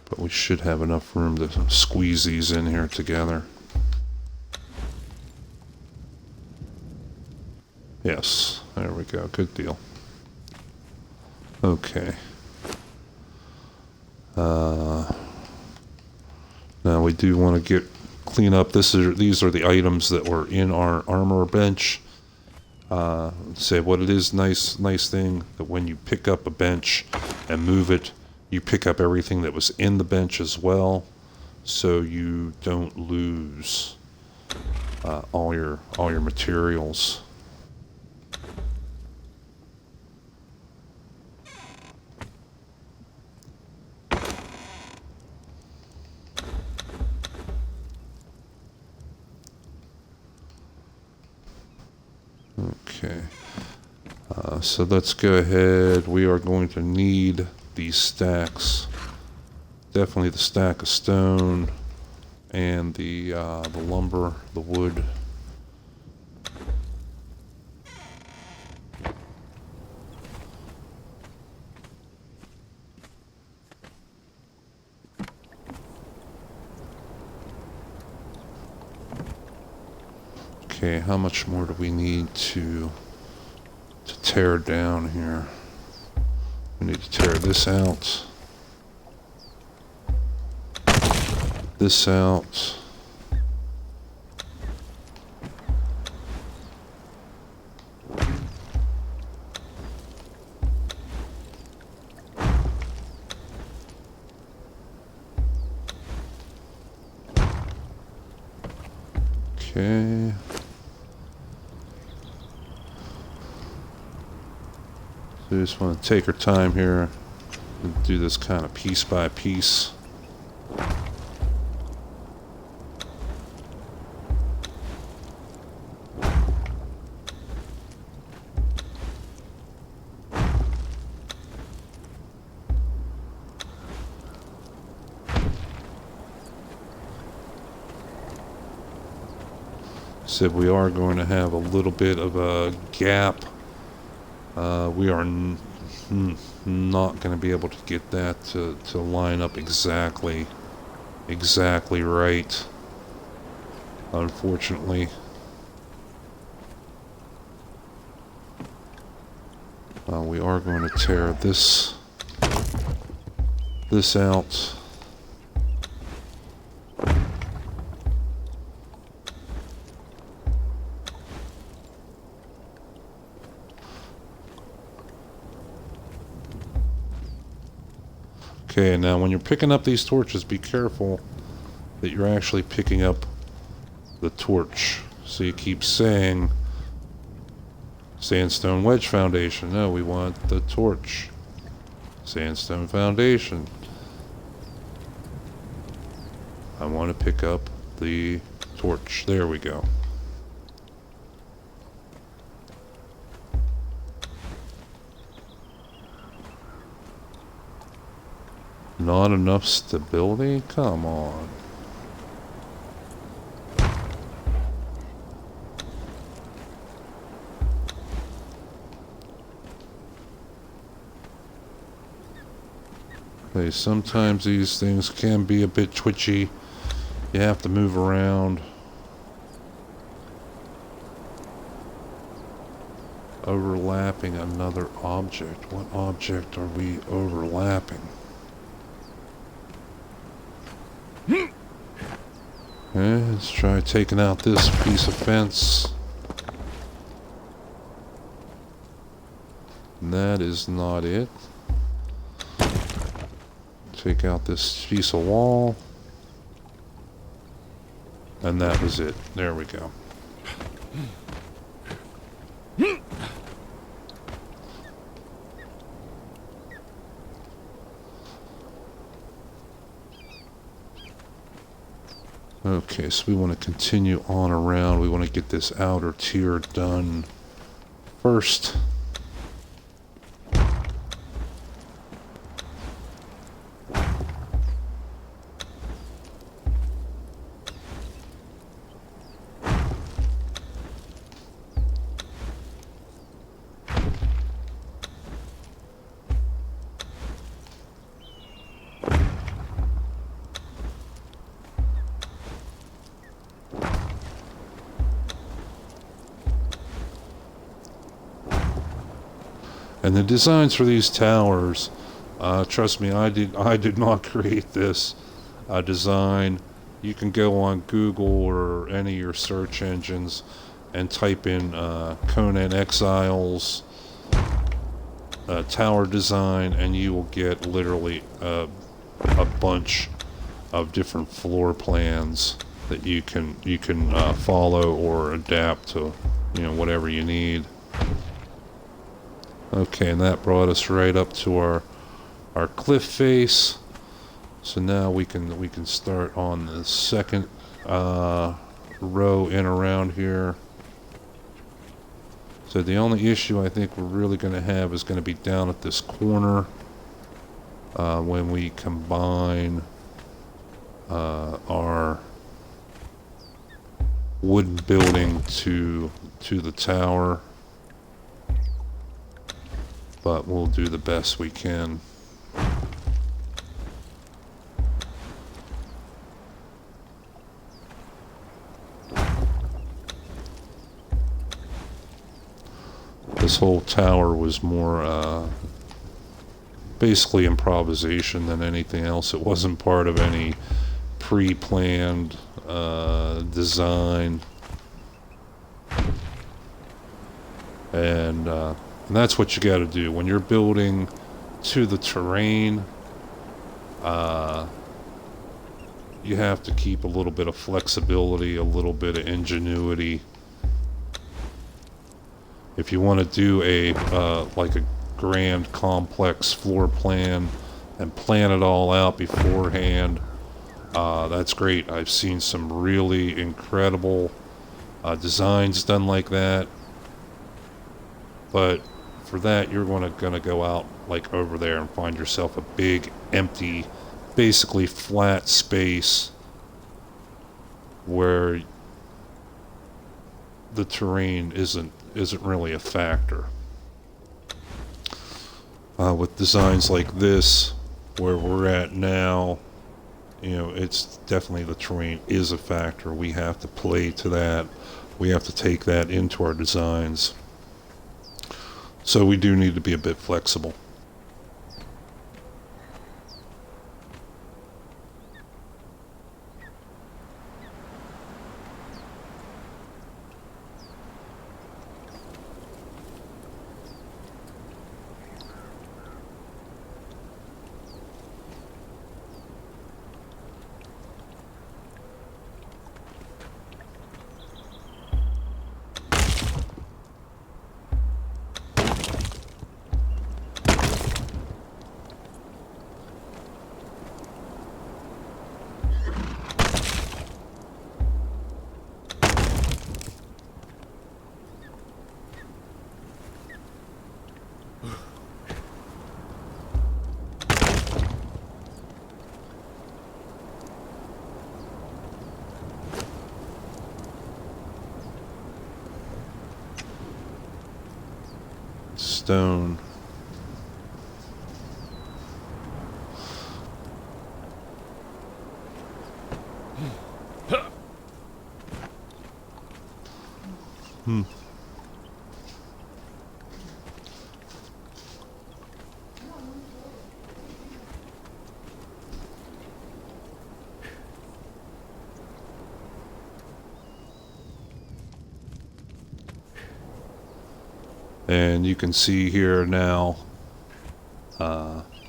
But we should have enough room to squeeze these in here together. Yes, there we go. Good deal. Okay. Now we do want to clean up. These are the items that were in our armor bench. Say what it is. Nice thing that when you pick up a bench and move it, you pick up everything that was in the bench as well, so you don't lose all your materials. Okay, so let's go ahead. We are going to need these stacks. Definitely the stack of stone and the lumber, the wood. Okay, how much more do we need to tear down here? We need to tear this out. This out. Okay. So we just want to take our time here and do this kind of piece by piece. Said we are going to have a little bit of a gap. We are not going to be able to get that to line up exactly right, unfortunately. We are going to tear this out. Okay, now when you're picking up these torches, be careful that you're actually picking up the torch. So you keep saying Sandstone Wedge Foundation. No, we want the torch. Sandstone Foundation. I want to pick up the torch. There we go. Not enough stability? Come on. Okay, sometimes these things can be a bit twitchy. You have to move around. Overlapping another object. What object are we overlapping? Okay, let's try taking out this piece of fence. And that is not it. Take out this piece of wall. And that was it. There we go. Okay, so we want to continue on around. We want to get this outer tier done first. And the designs for these towers, trust me, I did not create this design. You can go on Google or any of your search engines and type in Conan Exiles tower design, and you will get literally a bunch of different floor plans that you can follow or adapt to, whatever you need. Okay, and that brought us right up to our cliff face. So now we can start on the second row in around here. So the only issue I think we're really going to have is going to be down at this corner when we combine our wooden building to the tower. But we'll do the best we can. This whole tower was more basically improvisation than anything else. It wasn't part of any pre-planned design. And that's what you got to do when you're building to the terrain. You have to keep a little bit of flexibility, a little bit of ingenuity. If you want to do like a grand complex floor plan and plan it all out beforehand, that's great. I've seen some really incredible designs done like that. But for that, you're gonna go out like over there and find yourself a big, empty, basically flat space where the terrain isn't really a factor. With designs like this, where we're at now, it's definitely the terrain is a factor. We have to play to that. We have to take that into our designs. So we do need to be a bit flexible. stone. And you can see here now,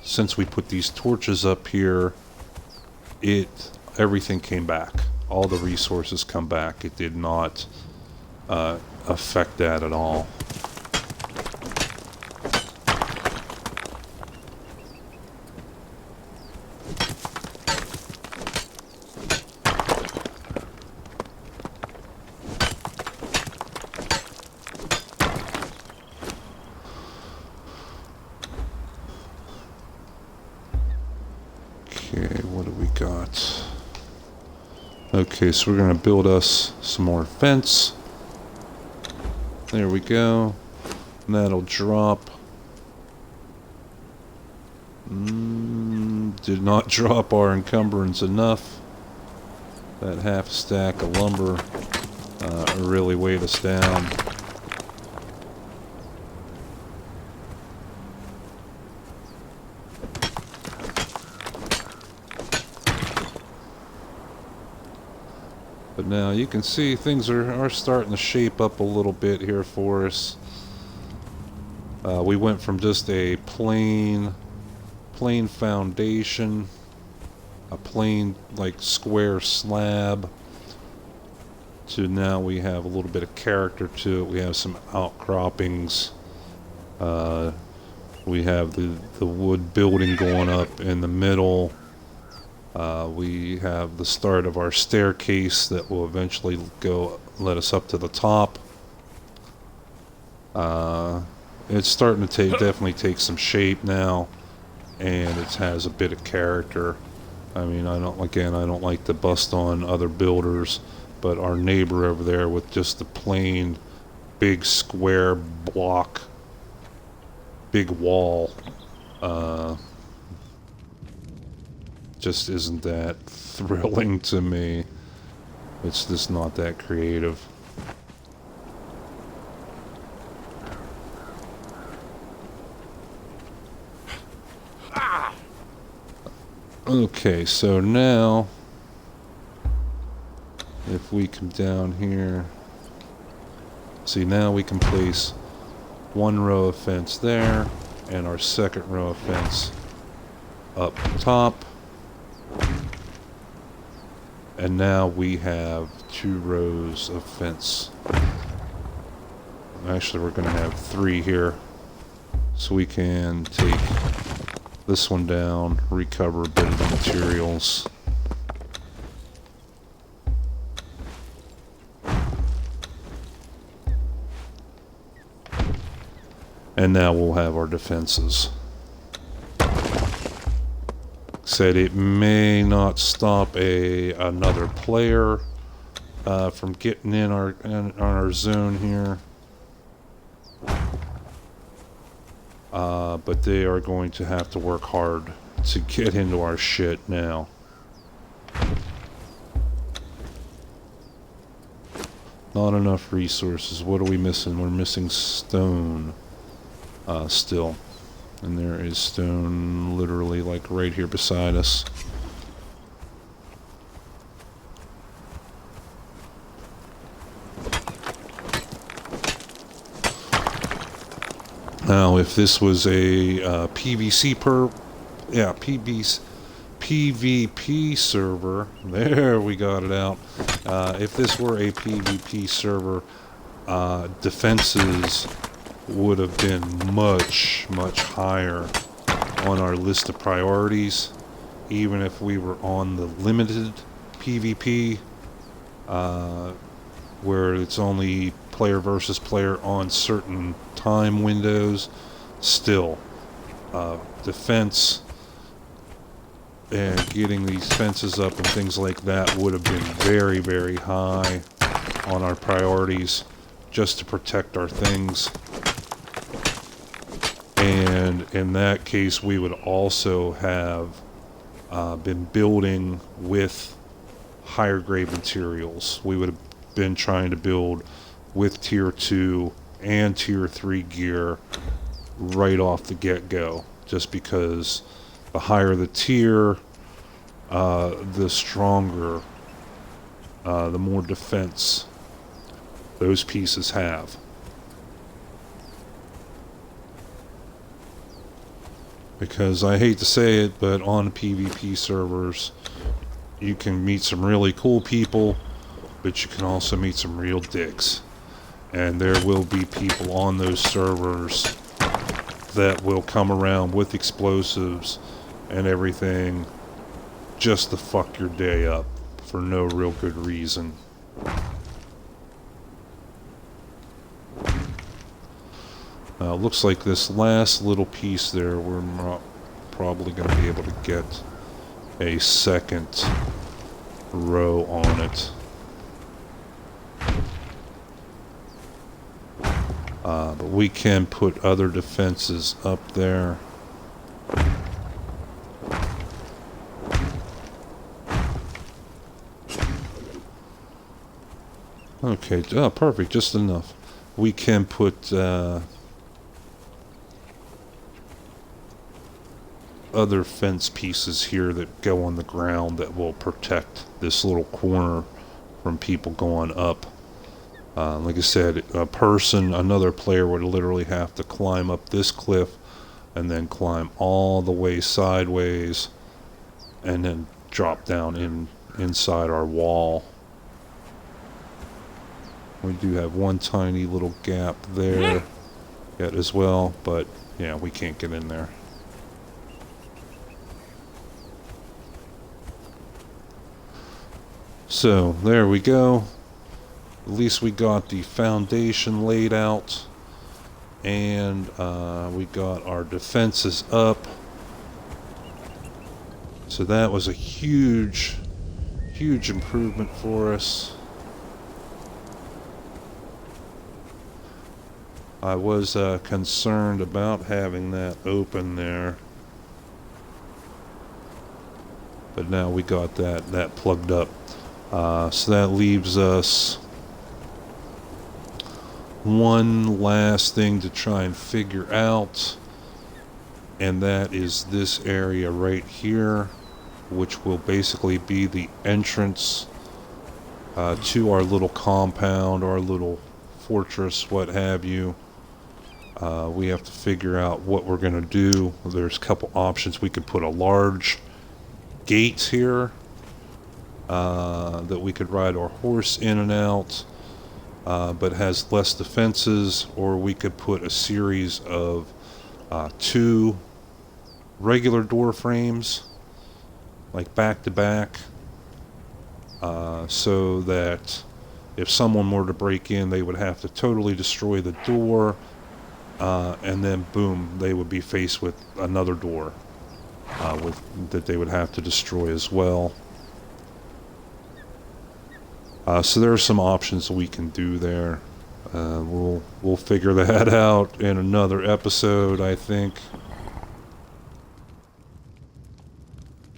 since we put these torches up here, everything came back. All the resources come back. It did not affect that at all. Okay, what do we got? Okay, so we're going to build us some more fence. There we go. And that'll drop. Did not drop our encumbrance enough. That half stack of lumber really weighed us down. But now you can see things are starting to shape up a little bit here for us. We went from just a plain foundation, a plain like square slab, to now we have a little bit of character to it. We have some outcroppings. We have the wood building going up in the middle. We have the start of our staircase that will eventually let us up to the top. It's starting to definitely take some shape now, and it has a bit of character. I mean, I don't like to bust on other builders, but our neighbor over there with just the plain big square block, big wall, just isn't that thrilling to me. It's just not that creative. Okay, so now if we come down here, see, now we can place one row of fence there and our second row of fence up top. And now we have 2 rows of fence. Actually, we're going to have 3 here. So we can take this one down, recover a bit of the materials. And now we'll have our defenses. Said it may not stop another player from getting in our zone here, but they are going to have to work hard to get into our shit now. Not enough resources. What are we missing? We're missing stone still. And there is stone literally like right here beside us. Now, if this was a PvP server, there we got it out. If this were a PvP server, defenses would have been much higher on our list of priorities, even if we were on the limited PvP, where it's only player versus player on certain time windows. Still, defense and getting these fences up and things like that would have been very high on our priorities, just to protect our things. in that case, we would also have been building with higher grade materials. We would have been trying to build with tier 2 and tier 3 gear right off the get-go, just because the higher the tier, the stronger, the more defense those pieces have. Because I hate to say it, but on PvP servers, you can meet some really cool people, but you can also meet some real dicks. And there will be people on those servers that will come around with explosives and everything just to fuck your day up for no real good reason. Looks like this last little piece there, we're not probably going to be able to get a second row on it. But we can put other defenses up there. Okay, perfect, just enough. We can put other fence pieces here that go on the ground that will protect this little corner from people going up. Like I said, another player would literally have to climb up this cliff and then climb all the way sideways and then drop down inside our wall. We do have one tiny little gap there yet as well, but yeah, we can't get in there. So there we go. At least we got the foundation laid out, and we got our defenses up. So that was a huge improvement for us. I was concerned about having that open there, but now we got that plugged up. So that leaves us one last thing to try and figure out, and that is this area right here, which will basically be the entrance to our little compound, our little fortress, what have you. We have to figure out what we're going to do. There's a couple options. We could put a large gate here that we could ride our horse in and out, but has less defenses, or we could put a series of 2 regular door frames, like back to back, so that if someone were to break in, they would have to totally destroy the door, and then boom, they would be faced with another door that they would have to destroy as well. So there are some options we can do there. We'll figure that out in another episode, I think.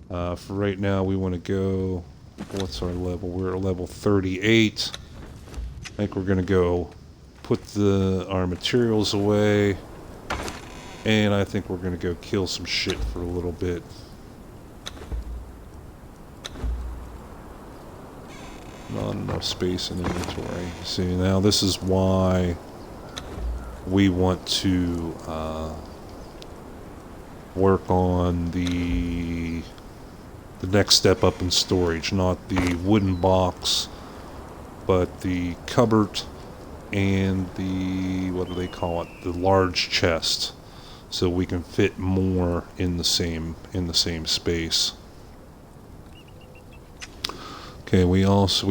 For right now, we want to go... What's our level? We're at level 38. I think we're going to go put our materials away. And I think we're going to go kill some shit for a little bit. Not enough space in inventory. See, now this is why we want to work on the next step up in storage, not the wooden box, but the cupboard and the, what do they call it, the large chest, so we can fit more in the same space. Okay, we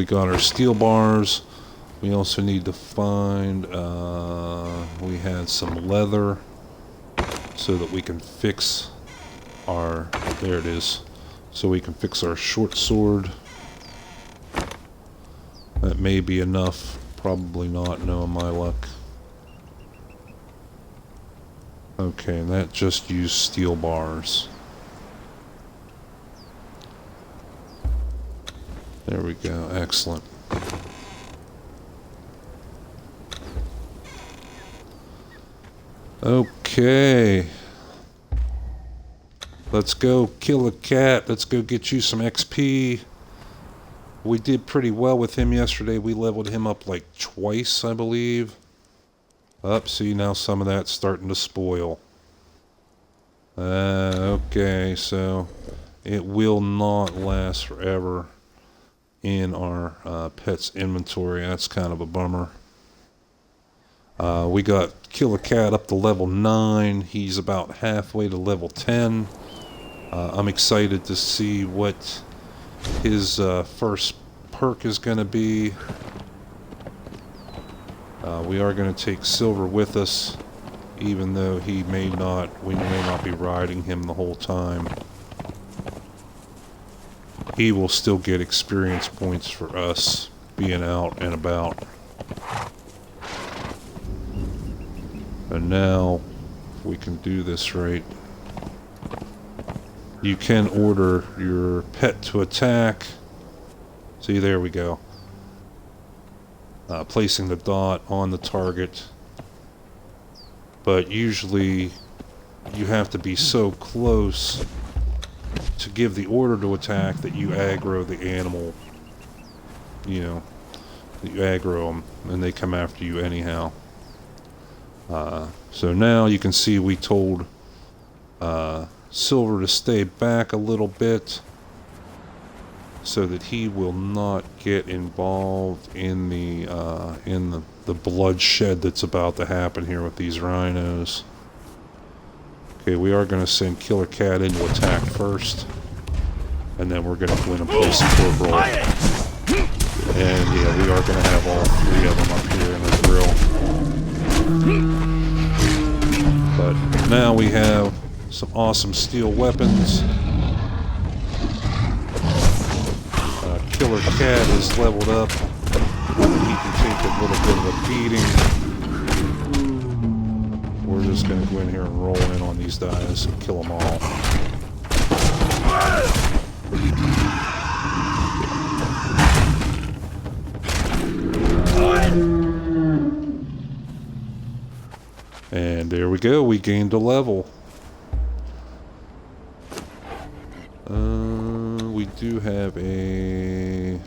got our steel bars. We also need to find, we had some leather so that we can fix there it is, so we can fix our short sword. That may be enough, probably not, knowing my luck. Okay, and that just used steel bars. There we go. Excellent. Okay. Let's go kill a cat. Let's go get you some XP. We did pretty well with him yesterday. We leveled him up like twice, I believe. See, now some of that's starting to spoil. Okay, so it will not last forever in our pet's inventory. That's kind of a bummer. We got Kill a Cat up to level 9. He's about halfway to level 10. I'm excited to see what his first perk is going to be. We are going to take Silver with us, even though we may not be riding him the whole time. He will still get experience points for us being out and about. And now, if we can do this right, you can order your pet to attack. See, there we go. Placing the dot on the target. But usually, you have to be so close to give the order to attack that you aggro the animal. You know, that you aggro them, and they come after you anyhow. So now you can see we told Silver to stay back a little bit so that he will not get involved in the bloodshed that's about to happen here with these rhinos. Okay, we are going to send Killer Cat into attack first, and then we're going to go in and place a corporal. And yeah, we are going to have all 3 of them up here in the drill. But now we have some awesome steel weapons. Killer Cat is leveled up. He can take a little bit of a beating. We're just going to go in here and roll in on these guys and kill them all. And there we go, we gained a level. We do have a...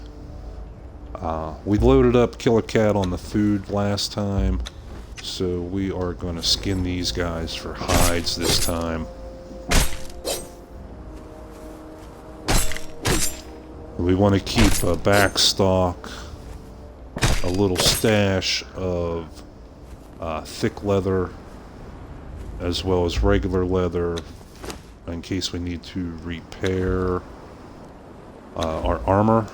we loaded up Killer Cat on the food last time, so we are going to skin these guys for hides this time. We want to keep a back stock, a little stash of thick leather as well as regular leather in case we need to repair our armor.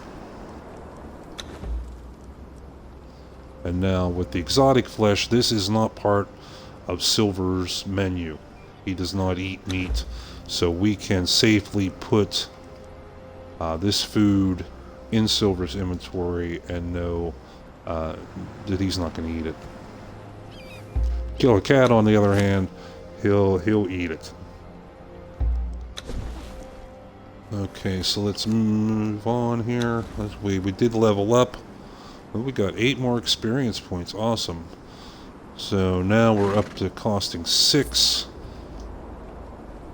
And now with the exotic flesh, this is not part of Silver's menu. He does not eat meat, so we can safely put this food in Silver's inventory and know that he's not going to eat it. Kill a Cat, on the other hand, he'll eat it. Okay, so let's move on here. We did level up. We got 8 more experience points. Awesome. So now we're up to costing 6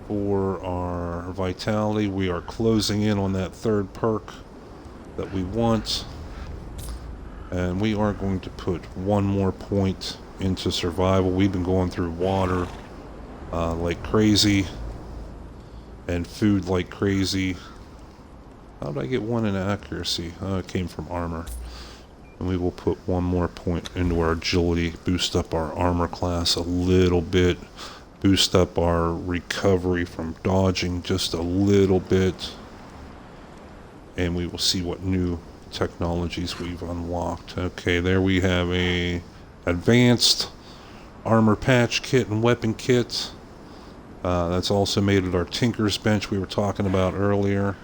for our vitality. We are closing in on that 3rd perk that we want. And we are going to put 1 more point into survival. We've been going through water like crazy and food like crazy. How did I get 1 in accuracy? Oh, it came from armor. And we will put 1 more point into our agility, boost up our armor class a little bit, boost up our recovery from dodging just a little bit, and we will see what new technologies we've unlocked. Okay, there we have a advanced armor patch kit and weapon kit. That's also made at our Tinker's Bench we were talking about earlier.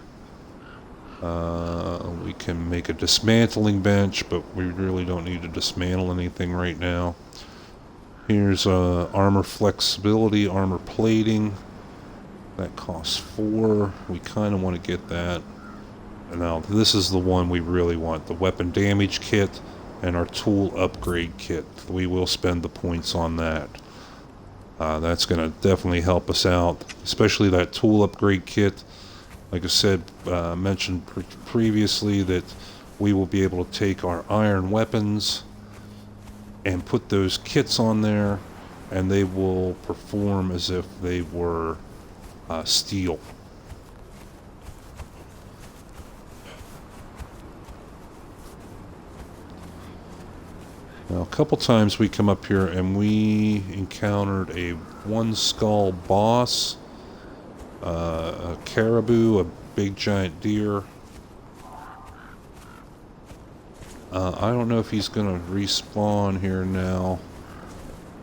We can make a dismantling bench, but we really don't need to dismantle anything right now. Here's armor flexibility, armor plating. That costs 4. We kind of want to get that. And now this is the one we really want. The weapon damage kit and our tool upgrade kit. We will spend the points on that. That's going to definitely help us out. Especially that tool upgrade kit. Like I said, mentioned previously that we will be able to take our iron weapons and put those kits on there, and they will perform as if they were steel. Now, a couple times we come up here and we encountered a one skull boss, a caribou, a big giant deer. I don't know if he's going to respawn here now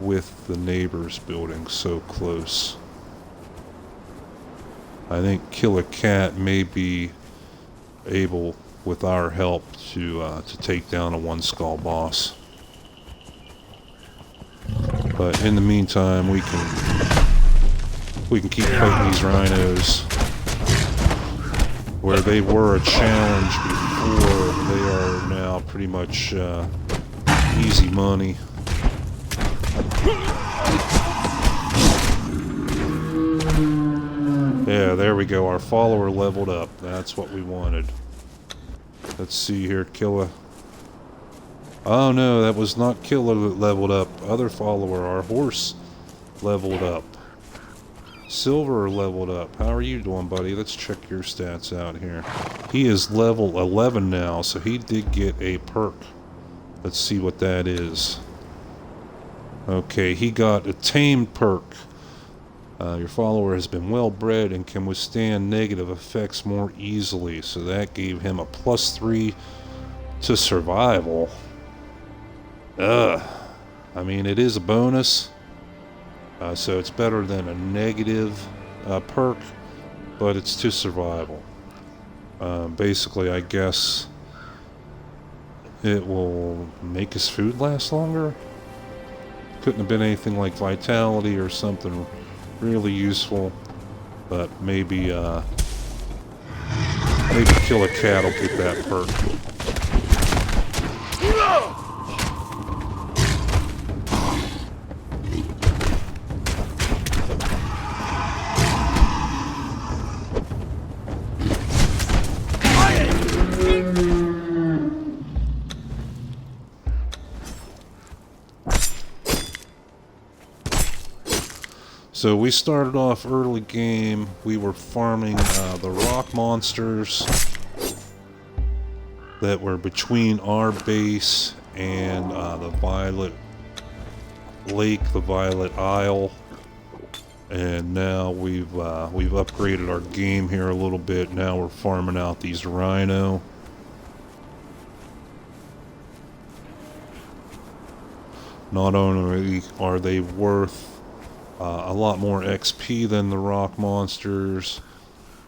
with the neighbor's building so close. I think Kill a Cat may be able, with our help, to take down a one skull boss. But in the meantime, we can keep fighting these rhinos. Where they were a challenge before, they are now pretty much easy money. Yeah, there we go. Our follower leveled up. That's what we wanted. Let's see here, Killa. Oh no, that was not Killa that leveled up. Other follower, our horse, leveled up. Silver leveled up. How are you doing, buddy? Let's check your stats out here. He is level 11 now, so he did get a perk. Let's see what that is. Okay, he got a tamed perk. Your follower has been well bred and can withstand negative effects more easily. So that gave him a +3 to survival. I mean, it is a bonus. So it's better than a negative perk, but it's to survival. Basically, I guess it will make his food last longer. Couldn't have been anything like vitality or something really useful, but maybe Kill a Cat will get that perk. So we started off early game. We were farming the rock monsters that were between our base and the Violet Lake, the Violet Isle. And now we've upgraded our game here a little bit. Now we're farming out these rhino. Not only are they worth a lot more XP than the rock monsters,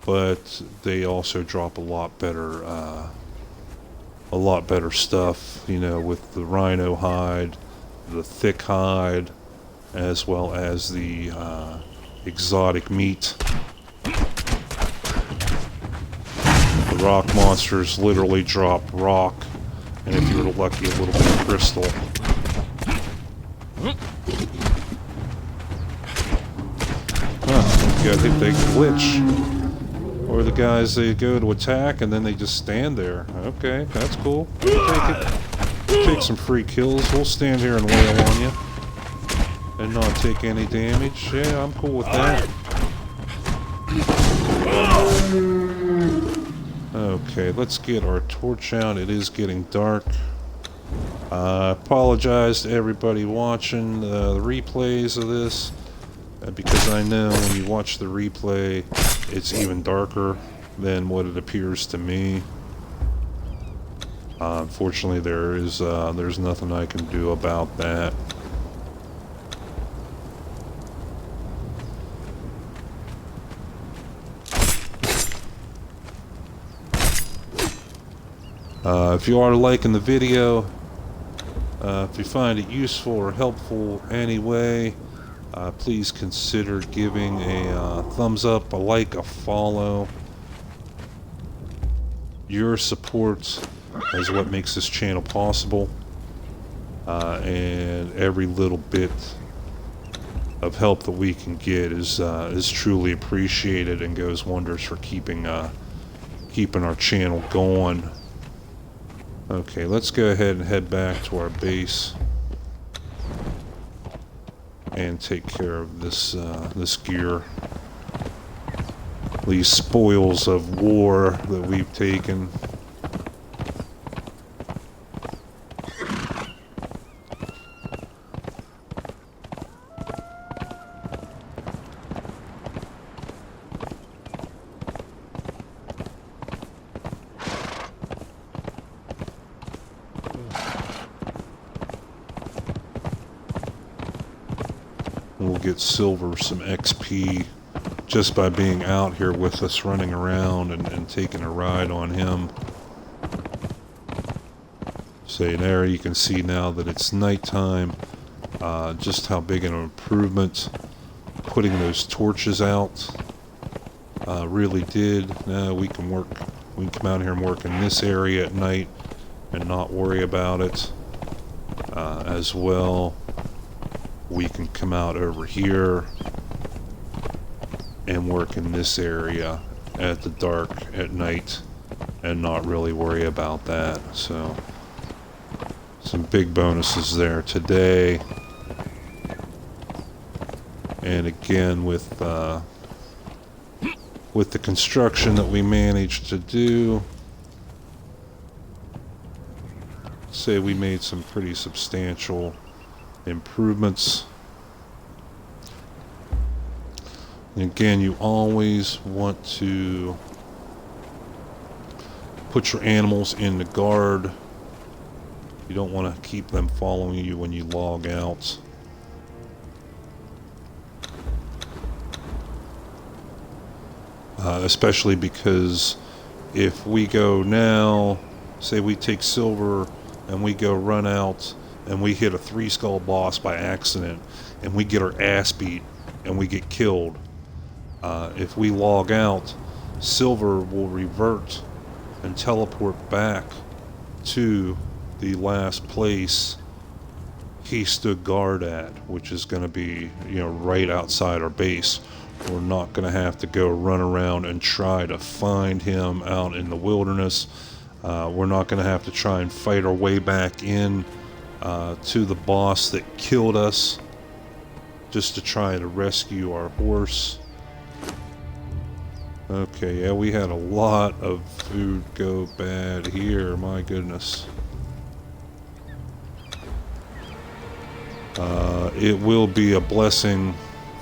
but they also drop a lot better stuff, you know, with the rhino hide, the thick hide, as well as the exotic meat. The rock monsters literally drop rock, and if you were lucky, a little bit of crystal. I think they glitch, or the guys, they go to attack and then they just stand there. Okay, that's cool. We'll take it. We'll take some free kills. We'll stand here and wail on you and not take any damage. Yeah, I'm cool with that. Okay, let's get our torch out. It is getting dark. I apologize to everybody watching the replays of this. Because I know when you watch the replay, it's even darker than what it appears to me. Unfortunately, there's nothing I can do about that. If you are liking the video, If you find it useful or helpful anyway, please consider giving a thumbs up, a like, a follow. Your support is what makes this channel possible, and every little bit of help that we can get is truly appreciated and goes wonders for keeping our channel going. Okay, let's go ahead and head back to our base and take care of this this gear, these spoils of war that we've taken. We'll get Silver some XP just by being out here with us, running around and taking a ride on him. So there you can see now that it's nighttime, just how big an improvement putting those torches out really did. Now we can come out here and work in this area at night and not worry about it. As well, we can come out over here and work in this area at the dark at night and not really worry about that. So some big bonuses there today. And again, with the construction that we managed to do, say we made some pretty substantial improvements. And again, you always want to put your animals in the guard. You don't want to keep them following you when you log out. Especially because if we go now, say we take Silver and we go run out and we hit a 3-skull boss by accident and we get our ass beat and we get killed, if we log out, Silver will revert and teleport back to the last place he stood guard at, which is going to be, right outside our base. We're not going to have to go run around and try to find him out in the wilderness. We're not going to have to try and fight our way back in to the boss that killed us just to try to rescue our horse. Okay, yeah, we had a lot of food go bad here, my goodness. It will be a blessing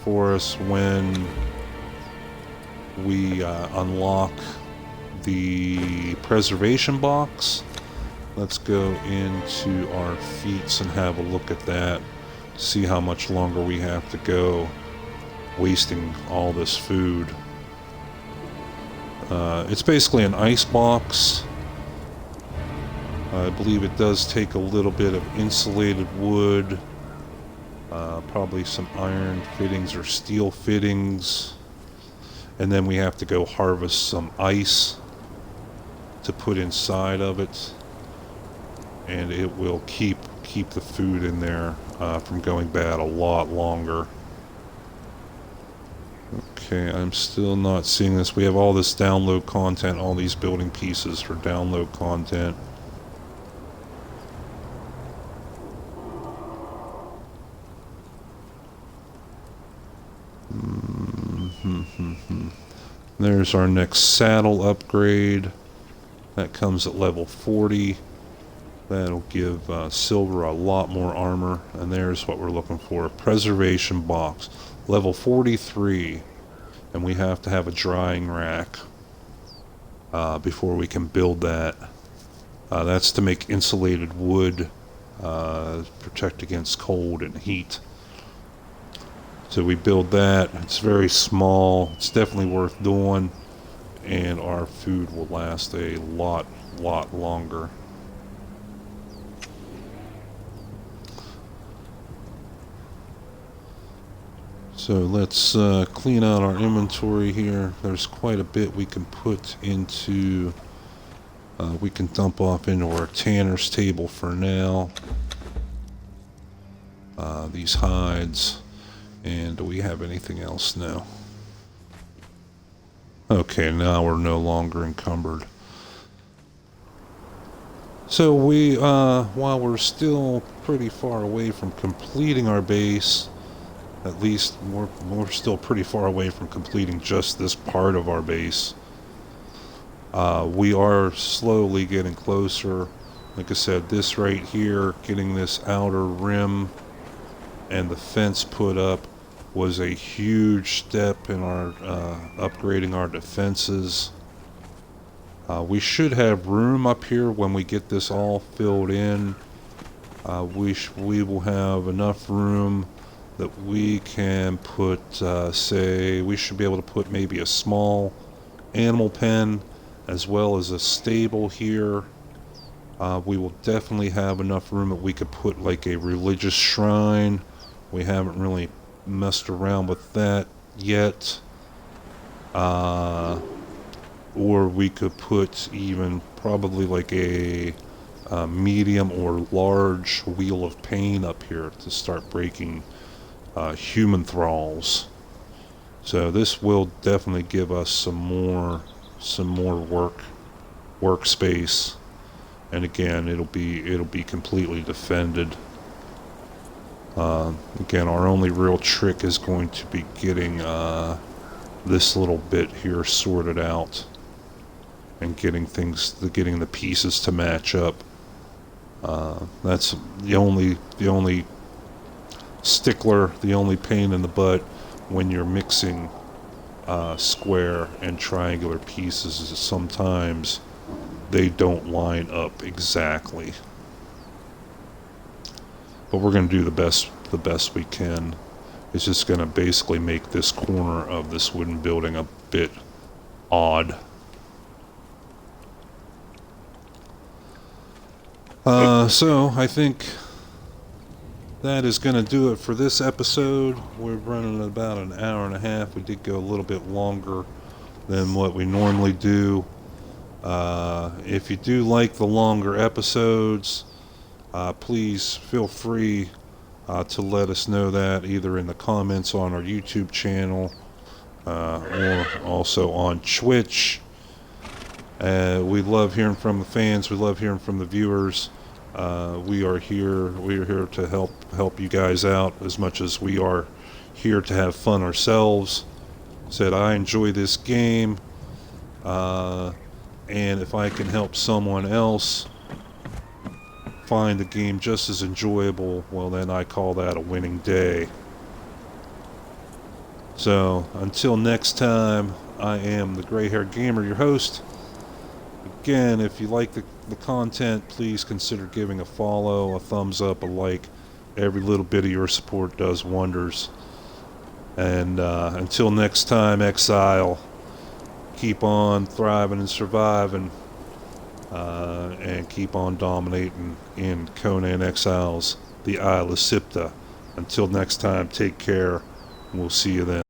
for us when we unlock the preservation box. Let's go into our feats and have a look at that. See how much longer we have to go wasting all this food. It's basically an ice box. I believe it does take a little bit of insulated wood, probably some iron fittings or steel fittings, and then we have to go harvest some ice to put inside of it, and it will keep the food in there from going bad a lot longer. Okay, I'm still not seeing this. We have all this download content, all these building pieces for download content. There's our next saddle upgrade. That comes at level 40. That'll give Silver a lot more armor. And there's what we're looking for. A preservation box. Level 43. And we have to have a drying rack before we can build that. That's to make insulated wood, protect against cold and heat. So we build that. It's very small. It's definitely worth doing, and our food will last a lot longer. So let's clean out our inventory here. There's quite a bit we can put into, we can dump off into our tanner's table for now. These hides. And do we have anything else now? Okay, now we're no longer encumbered. So we, while we're still pretty far away from completing our base, at least we're still pretty far away from completing just this part of our base. We are slowly getting closer. Like I said, this right here, getting this outer rim and the fence put up was a huge step in our upgrading our defenses. We should have room up here when we get this all filled in. We will have enough room that we can put, say, we should be able to put maybe a small animal pen as well as a stable here. We will definitely have enough room that we could put like a religious shrine. We haven't really messed around with that yet. Or we could put even probably like a medium or large wheel of pain up here to start breaking human thralls. So this will definitely give us some more workspace, and again it'll be completely defended. Again, our only real trick is going to be getting this little bit here sorted out and getting the pieces to match up. That's the only stickler, the only pain in the butt when you're mixing square and triangular pieces is sometimes they don't line up exactly. But we're going to do the best we can. It's just going to basically make this corner of this wooden building a bit odd. So I think that is going to do it for this episode. We're running about an hour and a half. We did go a little bit longer than what we normally do. If you do like the longer episodes, please feel free to let us know that either in the comments on our YouTube channel or also on Twitch. We love hearing from the fans. We love hearing from the viewers. We are here to help you guys out as much as we are here to have fun ourselves. Said I enjoy this game, and if I can help someone else find the game just as enjoyable, well then I call that a winning day. So until next time, I am the Gray-Haired Gamer, your host. Again, if you like the content, please consider giving a follow, a thumbs up, a like. Every little bit of your support does wonders. And until next time, Exile, keep on thriving and surviving, and keep on dominating in Conan Exiles, the Isle of SIPTAH. Until next time, take care. We'll see you then.